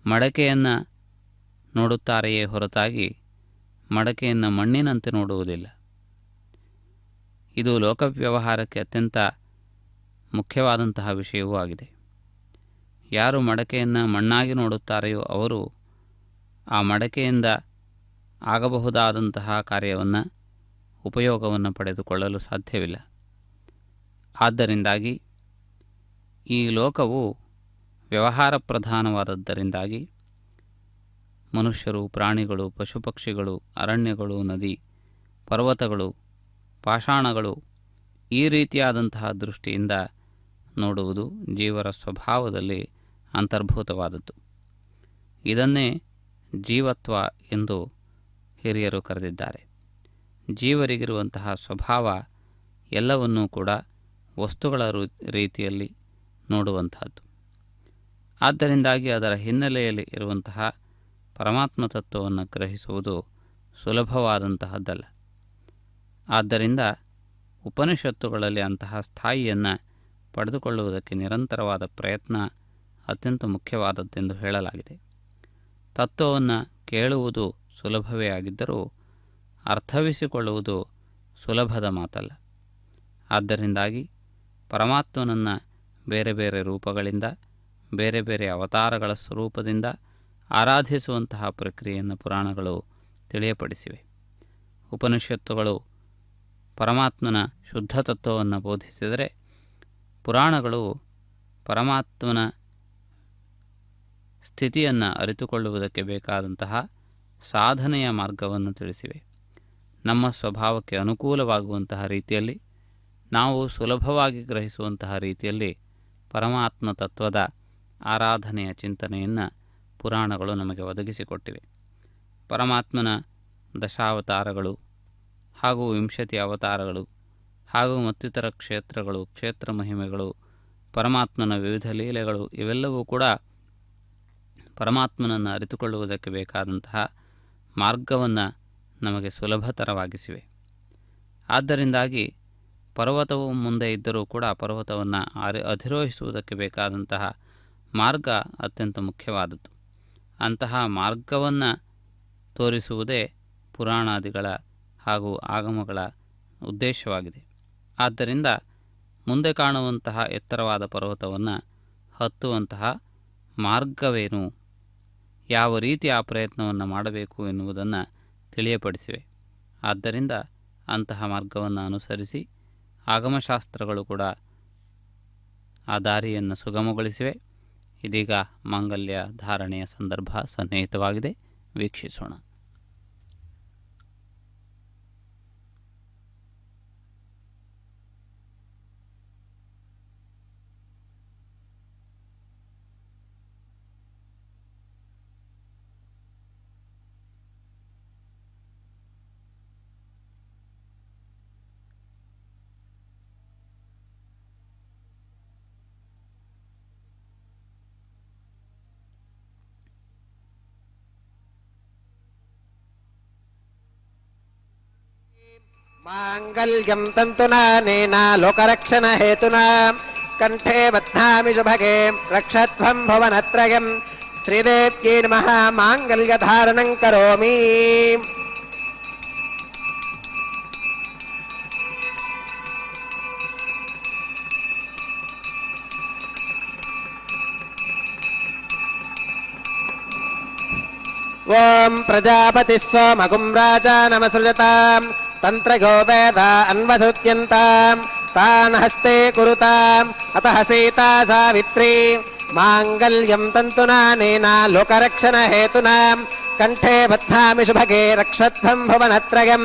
ಮಡಕೆಯನ್ನು ನೋಡುತ್ತಾರೆಯೇ ಹೊರತಾಗಿ ಮಡಕೆಯನ್ನು ಮಣ್ಣಿನಂತೆ ನೋಡುವುದಿಲ್ಲ. ಇದು ಲೋಕವ್ಯವಹಾರಕ್ಕೆ ಅತ್ಯಂತ ಮುಖ್ಯವಾದಂತಹ ವಿಷಯವೂ ಆಗಿದೆ. ಯಾರು ಮಡಕೆಯನ್ನು ಮಣ್ಣಾಗಿ ನೋಡುತ್ತಾರೆಯೋ ಅವರು ಆ ಮಡಕೆಯಿಂದ ಆಗಬಹುದಾದಂತಹ ಕಾರ್ಯವನ್ನು, ಉಪಯೋಗವನ್ನು ಪಡೆದುಕೊಳ್ಳಲು ಸಾಧ್ಯವಿಲ್ಲ. ಆದ್ದರಿಂದಾಗಿ ಈ ಲೋಕವು ವ್ಯವಹಾರ ಪ್ರಧಾನವಾದದ್ದರಿಂದಾಗಿ ಮನುಷ್ಯರು, ಪ್ರಾಣಿಗಳು, ಪಶುಪಕ್ಷಿಗಳು, ಅರಣ್ಯಗಳು, ನದಿ, ಪರ್ವತಗಳು, ಪಾಷಾಣಗಳು ಈ ರೀತಿಯಾದಂತಹ ದೃಷ್ಟಿಯಿಂದ ನೋಡುವುದು ಜೀವರ ಸ್ವಭಾವದಲ್ಲಿ ಅಂತರ್ಭೂತವಾದದ್ದು. ಇದನ್ನೇ ಜೀವತ್ವ ಎಂದು ಹಿರಿಯರು ಕರೆದಿದ್ದಾರೆ. ಜೀವರಿಗಿರುವಂತಹ ಸ್ವಭಾವ ಎಲ್ಲವನ್ನೂ ಕೂಡ ವಸ್ತುಗಳ ರೀತಿಯಲ್ಲಿ ನೋಡುವಂತಹದ್ದು. ಆದ್ದರಿಂದಾಗಿ ಅದರ ಹಿನ್ನೆಲೆಯಲ್ಲಿ ಇರುವಂತಹ ಪರಮಾತ್ಮ ತತ್ವವನ್ನು ಗ್ರಹಿಸುವುದು ಸುಲಭವಾದಂತಹದ್ದಲ್ಲ. ಆದ್ದರಿಂದ ಉಪನಿಷತ್ತುಗಳಲ್ಲಿ ಅಂತಹ ಸ್ಥಾಯಿಯನ್ನು ಪಡೆದುಕೊಳ್ಳುವುದಕ್ಕೆ ನಿರಂತರವಾದ ಪ್ರಯತ್ನ ಅತ್ಯಂತ ಮುಖ್ಯವಾದದ್ದೆಂದು ಹೇಳಲಾಗಿದೆ. ತತ್ವವನ್ನು ಕೇಳುವುದು ಸುಲಭವೇ ಆಗಿದ್ದರೂ ಅರ್ಥವಿಸಿಕೊಳ್ಳುವುದು ಸುಲಭದ ಮಾತಲ್ಲ. ಆದ್ದರಿಂದಾಗಿ ಪರಮಾತ್ಮನನ್ನು ಬೇರೆ ಬೇರೆ ರೂಪಗಳಿಂದ, ಬೇರೆ ಬೇರೆ ಅವತಾರಗಳ ಸ್ವರೂಪದಿಂದ ಆರಾಧಿಸುವಂತಹ ಪ್ರಕ್ರಿಯೆಯನ್ನು ಪುರಾಣಗಳು ತಿಳಿಯಪಡಿಸಿವೆ. ಉಪನಿಷತ್ತುಗಳು ಪರಮಾತ್ಮನ ಶುದ್ಧ ತತ್ವವನ್ನು ಬೋಧಿಸಿದರೆ, ಪುರಾಣಗಳು ಪರಮಾತ್ಮನ ಸ್ಥಿತಿಯನ್ನು ಅರಿತುಕೊಳ್ಳುವುದಕ್ಕೆ ಬೇಕಾದಂತಹ ಸಾಧನೆಯ ಮಾರ್ಗವನ್ನು ತಿಳಿಸಿವೆ. ನಮ್ಮ ಸ್ವಭಾವಕ್ಕೆ ಅನುಕೂಲವಾಗುವಂತಹ ರೀತಿಯಲ್ಲಿ, ನಾವು ಸುಲಭವಾಗಿ ಗ್ರಹಿಸುವಂತಹ ರೀತಿಯಲ್ಲಿ ಪರಮಾತ್ಮ ತತ್ವದ ಆರಾಧನೆಯ ಚಿಂತನೆಯನ್ನು ಪುರಾಣಗಳು ನಮಗೆ ಒದಗಿಸಿಕೊಟ್ಟಿವೆ. ಪರಮಾತ್ಮನ ದಶಾವತಾರಗಳು ಹಾಗೂ 20 ಅವತಾರಗಳು ಹಾಗೂ ಮತ್ತಿತರ ಕ್ಷೇತ್ರಗಳು, ಕ್ಷೇತ್ರ ಮಹಿಮೆಗಳು, ಪರಮಾತ್ಮನ ವಿವಿಧ ಲೀಲೆಗಳು ಇವೆಲ್ಲವೂ ಕೂಡ ಪರಮಾತ್ಮನನ್ನು ಅರಿತುಕೊಳ್ಳುವುದಕ್ಕೆ ಬೇಕಾದಂತಹ ಮಾರ್ಗವನ್ನು ನಮಗೆ ಸುಲಭತರವಾಗಿಸಿವೆ. ಆದ್ದರಿಂದಾಗಿ ಪರ್ವತವು ಮುಂದೆ ಇದ್ದರೂ ಕೂಡ ಪರ್ವತವನ್ನು ಅಧಿರೋಹಿಸುವುದಕ್ಕೆ ಬೇಕಾದಂತಹ ಮಾರ್ಗ ಅತ್ಯಂತ ಮುಖ್ಯವಾದದ್ದು. ಅಂತಹ ಮಾರ್ಗವನ್ನು ತೋರಿಸುವುದೇ ಪುರಾಣಾದಿಗಳ ಹಾಗೂ ಆಗಮಗಳ ಉದ್ದೇಶವಾಗಿದೆ. ಆದ್ದರಿಂದ ಮುಂದೆ ಕಾಣುವಂತಹ ಎತ್ತರವಾದ ಪರ್ವತವನ್ನು ಹತ್ತುವಂತಹ ಮಾರ್ಗವೇನು, ಯಾವ ರೀತಿ ಆ ಪ್ರಯತ್ನವನ್ನು ಮಾಡಬೇಕು ಎನ್ನುವುದನ್ನು ತಿಳಿಯಪಡಿಸಿವೆ. ಆದ್ದರಿಂದ ಅಂತಹ ಮಾರ್ಗವನ್ನು ಅನುಸರಿಸಿ ಆಗಮಶಾಸ್ತ್ರಗಳು ಕೂಡ ಆ ದಾರಿಯನ್ನು ಸುಗಮಗೊಳಿಸಿವೆ. ಇದೀಗ ಮಾಂಗಲ್ಯ ಧಾರಣೆಯ ಸಂದರ್ಭ ಸನ್ನಿಹಿತವಾಗಿದೆ, ವೀಕ್ಷಿಸೋಣ. माङ्गल्यं तन्तुनानेन लोकरक्षणहेतुना कण्ठे बध्नामि शुभगे रक्षध्वं भुवनत्रयं श्रीदेव्यै नमः माङ्गल्यधारणं करोमि। ओम प्रजापतिः सोमगुं राजानमसृजताम् तन्त्रयो वेद अन्वसुत्यन्ताम् तान् हस्ते कुरुताम् अतः सीता सावित्री माङ्गल्यं तन्तुनानेन लोकरक्षणहेतुना कण्ठे बध्नामि शुभगे रक्षध्वं भुवनत्रयं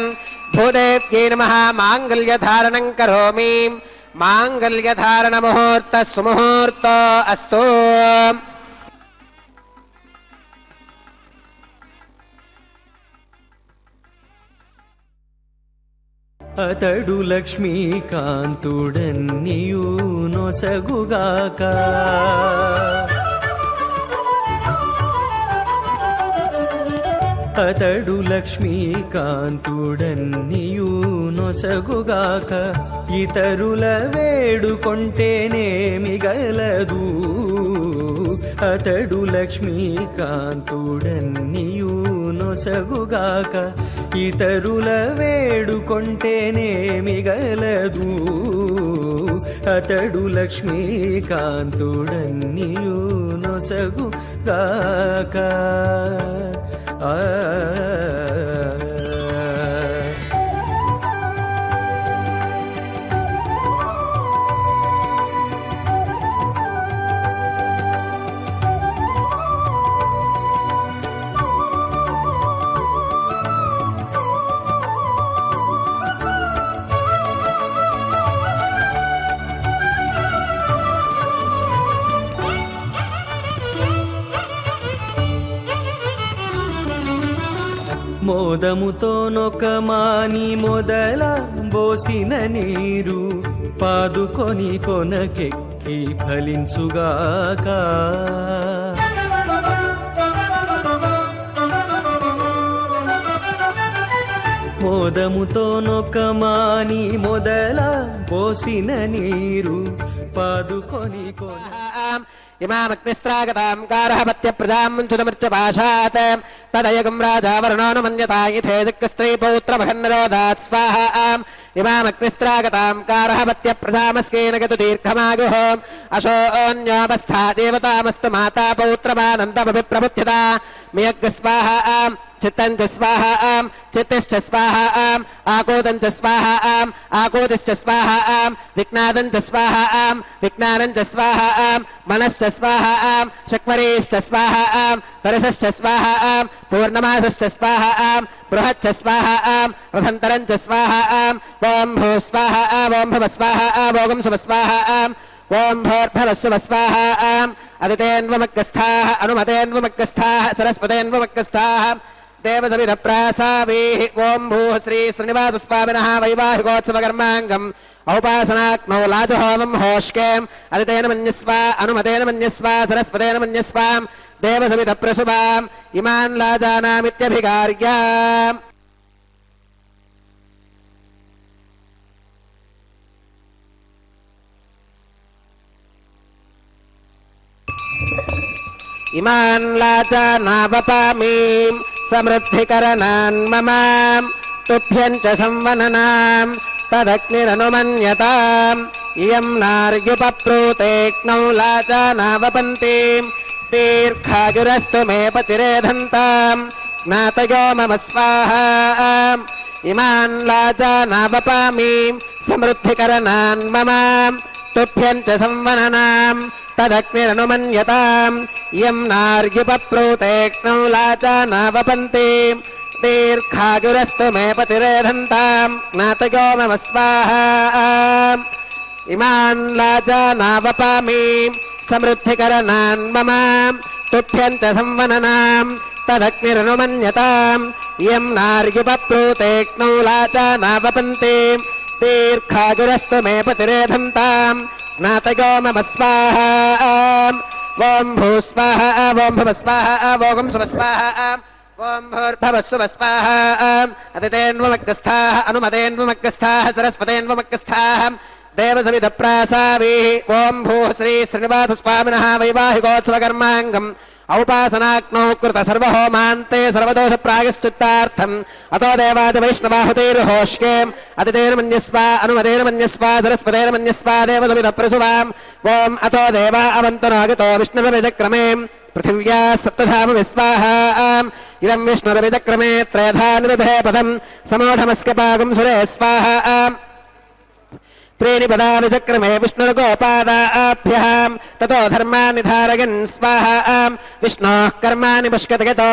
भूदेव्यै नमः माङ्गल्यधारणं करोमि। माङ्गल्यधारणमुहूर्तः सुमुहूर्तो अस्तु। అతడు లక్ష్మీకాంతుడన్నియు నొసగుగాక అతడు లక్ష్మీకాంతుడన్నియు నొసగుగాక ఇతరుల వేడుకొంటేనేమి గలదు అతడు లక్ష్మీకాంతుడన్నియు నొసగుగాక ఇతరుల వేడుకొంటేనేమి గలదు అతడు లక్ష్మీకాంతుడన్నియు నొసగుగాక మోదముతో నొకమాని మొదల బోసిన నీరు పాదుకొని కొనకెక్కి ఫలించుగాక మోదముతో నొకమాని మొదల పోసిన నీరు పాదుకొని కొన इमामग्निस्त्रागतां गारहपत्य प्रजां मुञ्चुतमृत्युपाशात् तदयगुं राजा वरुणो न मन्यता यथे दिक्स्त्रीपौत्रमहन्नरोधात् स्वाहा इमामग्निस्त्रागतां गारहपत्य प्रजामस्केन गतु दीर्घमागुः अशोऽन्योऽवस्था देवतामस्तु माता पौत्रमानन्दमभिप्रबुध्यता मियग् स्वाहा चित्तं च स्वाहा चित्तिश्च स्वाहा आकोदं च स्वाहा आकोदिश्च स्वाहा विज्ञानं च स्वाहा विज्ञानं च स्वाहा मनश्च स्वाहा शक्वरेश्च स्वाहा तरसश्च स्वाहा पूर्णमासश्च स्वाहा बृहच्च स्वाहा रथन्तरं च स्वाहा ॐ भू स्वाहा ॐ भव स्वाहा भोगं सुव स्वाहा ॐ भोर्भवस्व स्वाहा अदितेन्वमग्गस्थाः अनुमतेन्वमग्गस्थाः सरस्वतेन्वमग्गस्थाः देवसविधप्रासावीः ॐ भूः श्री श्रीनिवासस्वामिनः वैवाहिकोत्सवकर्माङ्गम् औपासनाग्नौ लाजहोमं होष्केम् अदितेन मन्यस्व अनुमतेन मन्यस्व सरस्वतेन मन्यस्व देवसविधप्रसुवाम् इमान् लाजानामित्यभिकार्य इमान् लाजानावपामीं समृद्धिकरणान् मम तुभ्यं च संवननां तदग्निरनुमन्यताम् इयं नार्युपप्रूतेऽग्नौ लाजानावपन्तीं दीर्घायुरस्तु मे पतिरेधन्तां ज्ञातयो मम स्वाहा इमान् लाजानावपामीं समृद्धिकरणान् मम तुभ्यं च संवननां तदग्निरनुमन्यताम् इयं नार्युपप्रूतेऽग्नौ लाजानावपन्तीं दीर्घायुरस्तु मे पतिरेधन्तां ज्ञातयो मम स्वाहा इमान् लाजानावपामीं समृद्धिकरणान् मम तुभ्यं च संवननां तदग्निरनुमन्यताम् इयं नार्युपप्रूतेऽग्नौ लाजानावपन्तीं दीर्घायुरस्तु मे पतिरेधन्तां ज्ञातयो मम स्वाहा ॐ भू स्वाहा ॐ भव स्वाहा भोगं सुव स्वाहा ॐ भूर्भवस्व स्वाहा अदितेन्वमग्गस्थाः अनुमतेन्वमग्गस्थाः सरस्वतेन्वमग्गस्थाः देवसविधप्रासावीः ॐ भूः श्री श्रीनिवासस्वामिनः वैवाहिकोत्सवकर्माङ्गम् औपासनाग्नौ कृत सर्वहोमान्ते सर्वदोषप्रायश्चित्तार्थम् अतो देवादिवैष्णवाहुतेर्होष्केम् अदितेन मन्यस्व अनुमतेन मन्यस्व सरस्वतेन मन्यस्व देवसविधप्रसुवाम् ॐ अतो देवा अवन्तनागतो विष्णुरविचक्रमे पृथिव्या सप्तधाम विस्वाहा इदं विष्णुरविचक्रमे त्रयधा निदधे पदम् समोढमस्य पागं सुरे स्वाहा त्रीणि पदा विचक्रमे विष्णुर्गोपादाभ्यः ततो धर्माणि धारयन् स्वाहा विष्णोः कर्माणि पुष्कति यतो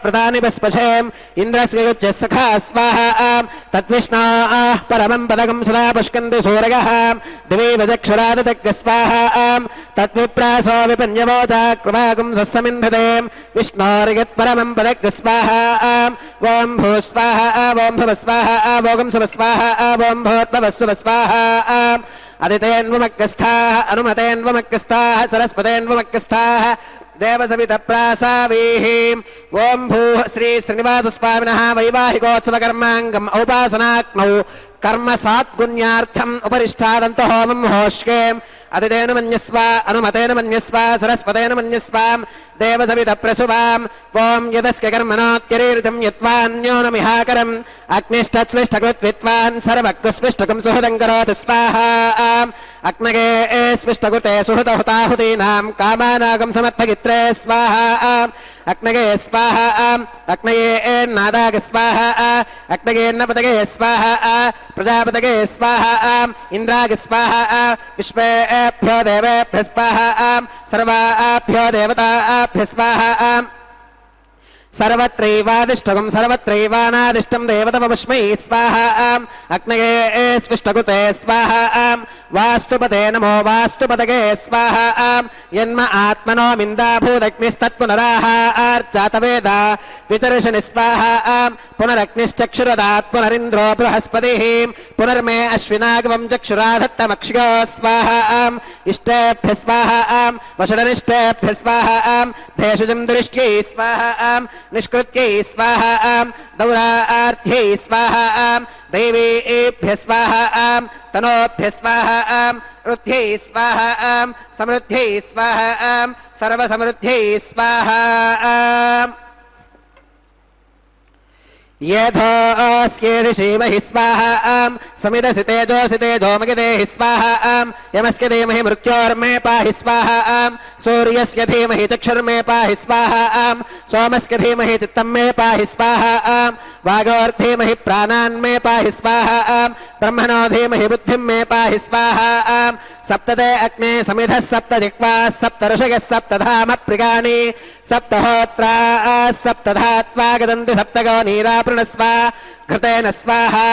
प्रदानि पुष्पशेम् इन्द्रस्य युज्यः सखा स्वाहा तद्विष्णोः परमं पदकं सदा पुष्कन्ति सूरयः दिवि विचक्षुरादितज्ञ स्वाहा तद्विप्रासो विपन्यवोचाकृवागुं सस्समिन्धते विष्णोर्यत्परमं पदज्ञ स्वाहा ॐ भू स्वाहा ॐ भव स्वाहा भोगं सुव स्वाहा ॐ भूर्भवस्व स्वाहा अदितेन्वमग्गस्थाः अनुमतेन्वमग्गस्थाः सरस्वतेन्वमग्गस्थाः देवसविधप्रासावीः ॐ भूः श्री श्रीनिवासस्वामिनः वैवाहिकोत्सवकर्माङ्गम् औपासनाग्नौ कर्म सात्गुण्यार्थम् उपरिष्ठादन्तो होमं होष्केम् अदितेन मन्यस्व अनुमतेन मन्यस्व सरस्वतेन मन्यस्व देवसविधप्रसुवाम् ॐ यदस्य कर्मणोत्यरीर्जं यत्वान्योनमिहाकरम् अग्निष्ठस्विष्ठकृत्वित्वान् सर्वज्ञस्विष्ठकं सुहृदं करोति स्वाहा अग्नगे स्विष्ठकृते सुहृदहुताहुतीनां कामानागं समर्थगित्रे स्वाहा अग्नगे स्वाहा अग्नये नादाग स्वाहा अग्नगेन्नपतगे स्वाहा प्रजापतगे स्वाहा इन्द्राग स्वाहा विश्वेभ्यो देवेभ्यः स्वाहा सर्वाभ्यो देवताभ्यः स्वाहा सर्वत्रैवादिष्टकं सर्वत्रैवानादिष्टं देवतमस्मै स्वाहा अग्नये स्विष्टकृते स्वाहा वास्तुपते नमो वास्तुपतगे स्वाहा यन्म आत्मनो मिन्दाभूदग्निस्तत्पुनराहार्जातवेद वितर्षणि स्वाहा पुनरग्निश्चक्षुरदात् पुनरिन्द्रो बृहस्पतिः पुनर्मे अश्विनागवं चक्षुराधत्तमक्ष्यो स्वाहा इष्टेभ्यः स्वाहा वषडनिष्टेभ्यः स्वाहा भेषजं दृष्ट्यै स्वाहा निष्कृत्यै स्वाहा दौरार्थ्यै स्वाहा दैवेभ्यः स्वाहा तनोभ्यः स्वाहा रुद्ध्यै स्वाहा समृद्ध्यै स्वाहा सर्वसमृद्ध्यै स्वाहा येधोऽस्येधि श्रीमहि स्वाहा समिदसि तेजोऽसि तेजोमगिदेहि स्वाहा यमस्य धीमहि मृत्योर्मे पाहि स्वाहा सूर्यस्य धीमहि चक्षुर्मे पाहि स्वाहा सोमस्य धीमहि चित्तं मे पाहि स्वाहा वागोर्धीमहि प्राणान् मे पाहि स्वाहा ब्रह्मणो धीमहि बुद्धिं मे पाहि स्वाहा सप्तदे अग्ने समिधः सप्त जिह्वाः सप्त ऋषयः सप्तधाम प्रियाणि सप्तहोत्रा सप्तधात्वा गदन्ति सप्तगो नीरापृणस्वा घृतेन स्वाहा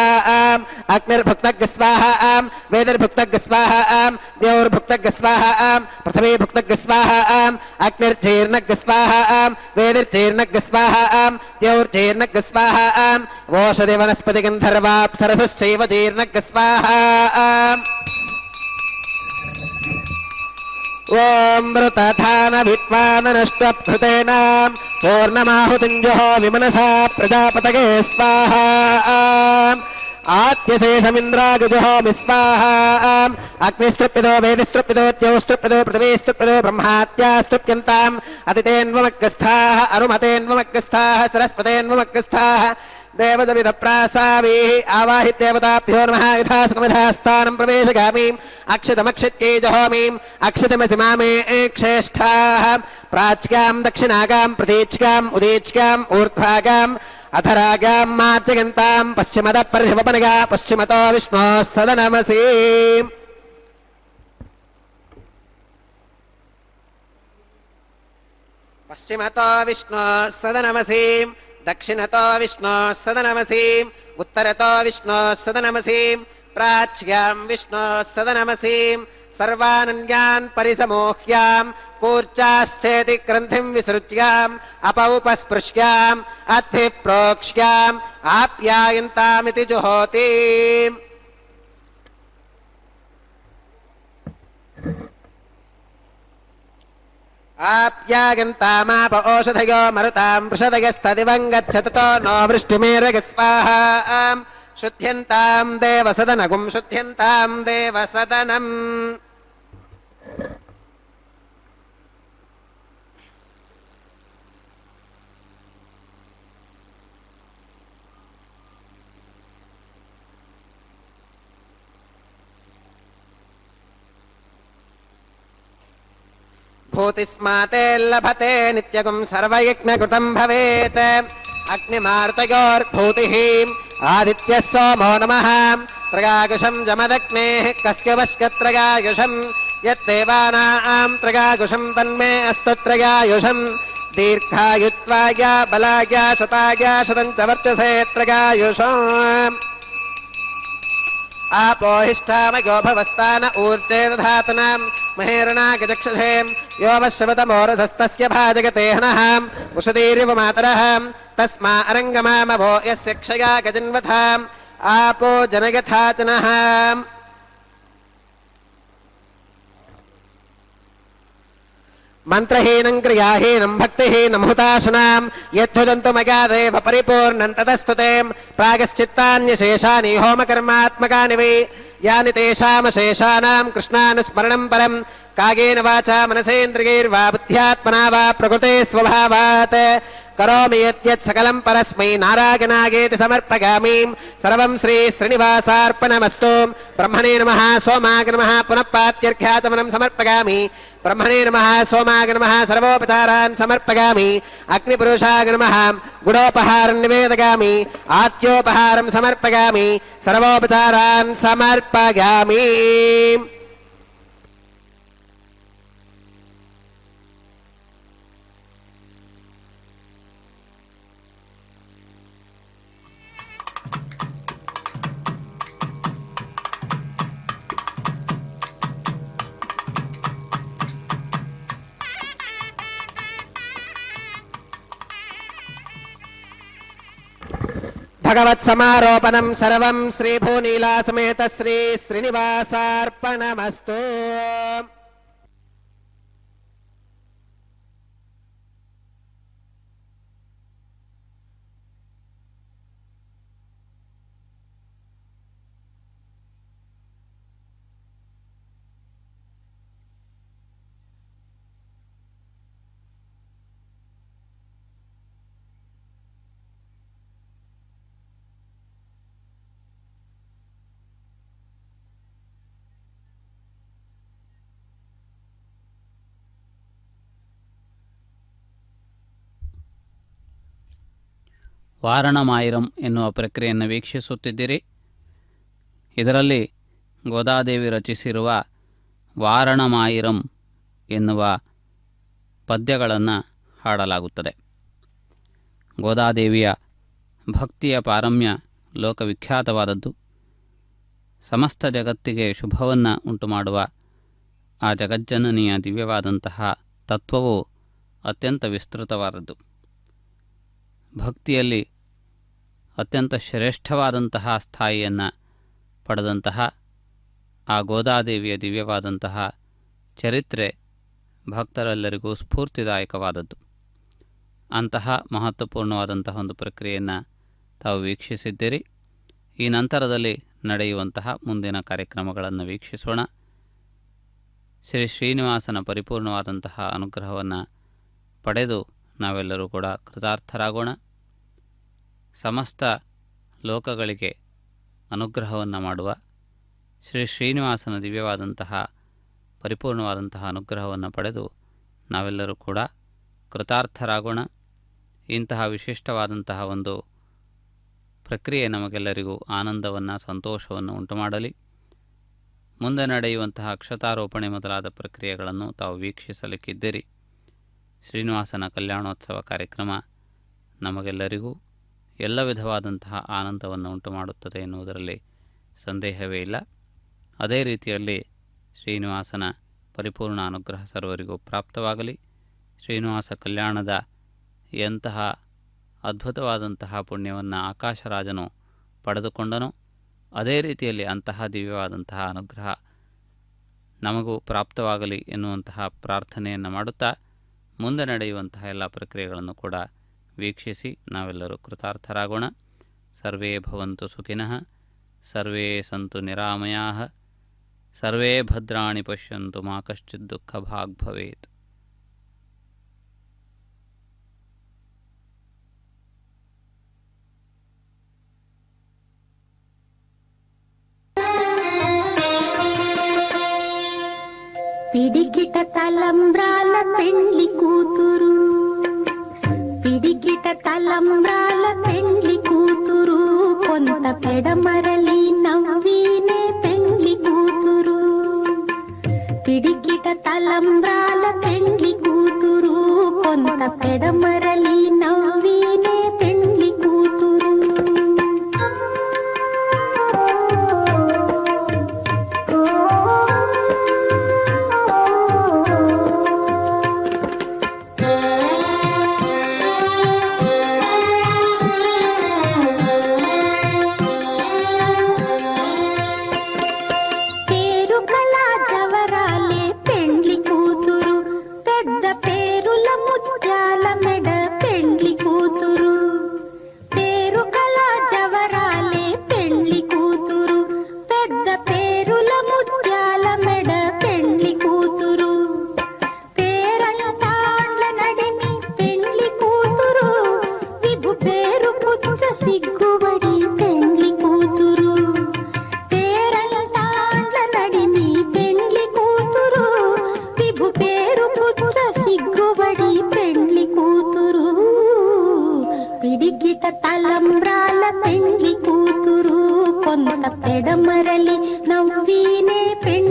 अग्निर्भुक्तग् स्वाहा वेदिर्भुक्तग् स्वाहा द्यौर्भुक्तग् स्वाहा पृथिवी भुक्तग् स्वाहा अग्निर्चीर्णग् स्वाहा वेदिर्चीर्णग् स्वाहा द्यौर्चीर्णग् स्वाहा ओषधि वनस्पति गन्धर्वाप्सरसश्चैव चीर्णग् स्वाहा ॐ मृतधानभित्वाननष्ट्वभृतेन पूर्णमाहुतिञ्जुहो विमनसा प्रजापतये स्वाहा आत्यशेषमिन्द्रागजुहो विस्वाहा अग्निस्तृप्यदो वेदिस्तृप्यदो द्यौस्तृप्यदो पृथिवीस्तृप्यदो ब्रह्मात्यास्तृप्यन्ताम् अतितेन्वमग्रस्थाः अनुमतेन्वमग्रस्थाः सरस्वतेन्वमग्रस्थाः देवजविदप्रासावीः आवाहिदेवताभ्यो नमः यथा सुखमिधास्थानं प्रवेशगामीम् अक्षतमक्षित्यै जहोमीम् अक्षतमसि मामे श्रेष्ठाः प्राच्यां दक्षिणागां प्रतीच्याम् उदीच्याम् ऊर्ध्वागाम् अधरागां मार्जयन्तां पश्चिमतः परिशुभपनगा पश्चिमतो विष्णोः सदनमसि पश्चिमतो विष्णोः सदनमसि दक्षिणतो विष्णोः सदनमसि उत्तरतो विष्णोः सदनमसि प्राच्यां विष्णोः सदनमसि सर्वानन्यान् परिसमोह्यां कूर्चाश्चेति ग्रन्थिं विसृज्याम् अपौपस्पृश्याम् अद्भिः प्रोक्ष्याम् आप्यायन्तामिति जुहोति आप्यागन्तामाप ओषधयो मरुतां वृषदयस्तदिवं गच्छततो नो वृष्टिमेरग स्वाहा शुद्ध्यन्तां देवसदनगुं शुद्ध्यन्तां देवसदनम् भूतिस्माते लभते नित्यगुं सर्वयज्ञकृतं भवेत् अग्निमार्तयोर्भूतिः आदित्यः सोमो नमः त्रगायुषं जमदग्नेः कस्य वश्यत्रगायुषं यद्देवानां त्रगायुषं तन्मे अस्तु त्रगायुषं दीर्घायुत्वाय बलाय शताय शतं च वर्चसे त्रगायुषम् आपोहिष्ठामयो भवस्तान ऊर्जे दधातनां महेरणागचक्षुषे यो वश्रवतमोरसस्तस्य भाजगते हनः उषदीरिव मातरः तस्मा अरङ्गमामभो यस्य क्षया गजन्वथाम् आपो जनयथाचनः मंत्रहीनं क्रियाहीनं भक्तिहीनं हुताशनां यद्धुदन्तुमगादेव परिपूर्णं ततस्तुते प्रागश्चित्तान्यशेषानि होमकर्मात्मकानि वै यानि तेषामशेषाणां कृष्णानुस्मरणं परं कागेन वाचा मनसेन्द्रियैर्वा बुद्ध्यात्मना वा प्रकृते स्वभावात् करोमि यद्यत् सकलं परस्मै नारायणायेति समर्पयामि सर्वं श्री श्रीनिवासार्पणमस्तु ब्रह्मणे नमः सोमाय नमः पुनः पात्यर्घ्याचमनं समर्पयामि ब्रह्मणे नमः सोमाय नमः सर्वोपचारान् समर्पयामि अग्निपुरुषाय नमः गुडोपहारं निवेदयामि आद्योपहारं समर्पयामि सर्वोपचारान् समर्पयामि भगवत्समारोपणं सर्वं श्रीभूनीला समेत श्री श्रीनिवासार्पणमस्तु। ವಾರಣಮಾಯಿರಂ ಎನ್ನುವ ಪ್ರಕ್ರಿಯೆಯನ್ನು ವೀಕ್ಷಿಸುತ್ತಿದ್ದಿರಿ. ಇದರಲ್ಲಿ ಗೋದಾದೇವಿ ರಚಿಸಿರುವ ವಾರಣಮಾಯಿರಂ ಎನ್ನುವ ಪದ್ಯಗಳನ್ನು ಹಾಡಲಾಗುತ್ತದೆ. ಗೋದಾದೇವಿಯ ಭಕ್ತಿಯ ಪಾರಮ್ಯ ಲೋಕವಿಖ್ಯಾತವಾದದ್ದು. ಸಮಸ್ತ ಜಗತ್ತಿಗೆ ಶುಭವನ್ನು ಉಂಟುಮಾಡುವ ಆ ಜಗಜ್ಜನನಿಯ ದಿವ್ಯವಾದಂತಹ ತತ್ವವು ಅತ್ಯಂತ ವಿಸ್ತೃತವಾದದ್ದು. ಭಕ್ತಿಯಲ್ಲಿ ಅತ್ಯಂತ ಶ್ರೇಷ್ಠವಾದಂತಹ ಸ್ಥಾಯಿಯನ್ನು ಪಡೆದಂತಹ ಆ ಗೋದಾದೇವಿಯ ದಿವ್ಯವಾದಂತಹ ಚರಿತ್ರೆ ಭಕ್ತರೆಲ್ಲರಿಗೂ ಸ್ಫೂರ್ತಿದಾಯಕವಾದದ್ದು. ಅಂತಹ ಮಹತ್ವಪೂರ್ಣವಾದಂತಹ ಒಂದು ಪ್ರಕ್ರಿಯೆಯನ್ನು ತಾವು ವೀಕ್ಷಿಸಿದ್ದೀರಿ. ಈ ನಂತರದಲ್ಲಿ ನಡೆಯುವಂತಹ ಮುಂದಿನ ಕಾರ್ಯಕ್ರಮಗಳನ್ನು ವೀಕ್ಷಿಸೋಣ. ಶ್ರೀ ಶ್ರೀನಿವಾಸನ ಪರಿಪೂರ್ಣವಾದಂತಹ ಅನುಗ್ರಹವನ್ನು ಪಡೆದು ನಾವೆಲ್ಲರೂ ಕೂಡ ಕೃತಾರ್ಥರಾಗೋಣ. ಸಮಸ್ತ ಲೋಕಗಳಿಗೆ ಅನುಗ್ರಹವನ್ನು ಮಾಡುವ ಶ್ರೀ ಶ್ರೀನಿವಾಸನ ದಿವ್ಯವಾದಂತಹ ಪರಿಪೂರ್ಣವಾದಂತಹ ಅನುಗ್ರಹವನ್ನು ಪಡೆದು ನಾವೆಲ್ಲರೂ ಕೂಡ ಕೃತಾರ್ಥರಾಗೋಣ. ಇಂತಹ ವಿಶಿಷ್ಟವಾದಂತಹ ಒಂದು ಪ್ರಕ್ರಿಯೆ ನಮಗೆಲ್ಲರಿಗೂ ಆನಂದವನ್ನು, ಸಂತೋಷವನ್ನು ಉಂಟುಮಾಡಲಿ. ಮುಂದೆ ನಡೆಯುವಂತಹ ಅಕ್ಷತಾರೋಪಣೆ ಮೊದಲಾದ ಪ್ರಕ್ರಿಯೆಗಳನ್ನು ತಾವು ವೀಕ್ಷಿಸಲಿಕ್ಕಿದ್ದೀರಿ. ಶ್ರೀನಿವಾಸನ ಕಲ್ಯಾಣೋತ್ಸವ ಕಾರ್ಯಕ್ರಮ ನಮಗೆಲ್ಲರಿಗೂ ಎಲ್ಲ ವಿಧವಾದಂತಹ ಆನಂದವನ್ನು ಉಂಟುಮಾಡುತ್ತದೆ ಎನ್ನುವುದರಲ್ಲಿ ಸಂದೇಹವೇ ಇಲ್ಲ. ಅದೇ ರೀತಿಯಲ್ಲಿ ಶ್ರೀನಿವಾಸನ ಪರಿಪೂರ್ಣ ಅನುಗ್ರಹ ಸರ್ವರಿಗೂ ಪ್ರಾಪ್ತವಾಗಲಿ. ಶ್ರೀನಿವಾಸ ಕಲ್ಯಾಣದ ಎಂತಹ ಅದ್ಭುತವಾದಂತಹ ಪುಣ್ಯವನ್ನು ಆಕಾಶರಾಜನು ಪಡೆದುಕೊಂಡನೋ ಅದೇ ರೀತಿಯಲ್ಲಿ ಅಂತಹ ದಿವ್ಯವಾದಂತಹ ಅನುಗ್ರಹ ನಮಗೂ ಪ್ರಾಪ್ತವಾಗಲಿ ಎನ್ನುವಂತಹ ಪ್ರಾರ್ಥನೆಯನ್ನು ಮಾಡುತ್ತಾ ಮುಂದೆ ನಡೆಯುವಂತಹ ಎಲ್ಲ ಪ್ರಕ್ರಿಯೆಗಳನ್ನು ಕೂಡ ವೀಕ್ಷಿಸಿ ನಾವೆಲ್ಲರೂ ಕೃತಾರ್ಥರಾಗೋಣ. ಸರ್ವೇ ಭವಂತು ಸುಖಿನಃ, ಸರ್ವೇ ಸಂತು ನಿರಾಮಯಾಃ, ಸರ್ವೇ ಭದ್ರಾಣಿ ಪಶ್ಯಂತು ಮಾ ಕಶ್ಚಿತ್ ದುಃಖ ಭಾಗ್ ಭವೇತ್. పిడికిట తలంబ్రాల పెండ్లి కూతురు, పిడికిట తలంబ్రాల పెండ్లి కూతురు, కొంత పెడమరలి నవ్వీనే పెండ్లి కూతురు. పిడికిట తలంబ్రాల పెండ్లి కూతురు, కొంత పెడమరలి నవ్వీనే పెండ్లి కూతురు. సిగ్గుబడి పెండ్లి కూతురు, పేరంటాండ్ల నడిమి పెండ్లి కూతురు, విభు పేరు పుచ్చ సిగ్గుబడి పెండ్లి కూతురు. పిడికిట తలంబ్రాల పెండ్లి కూతురు, కొంత పెడమరలి నవ్వీనే పెండ్లి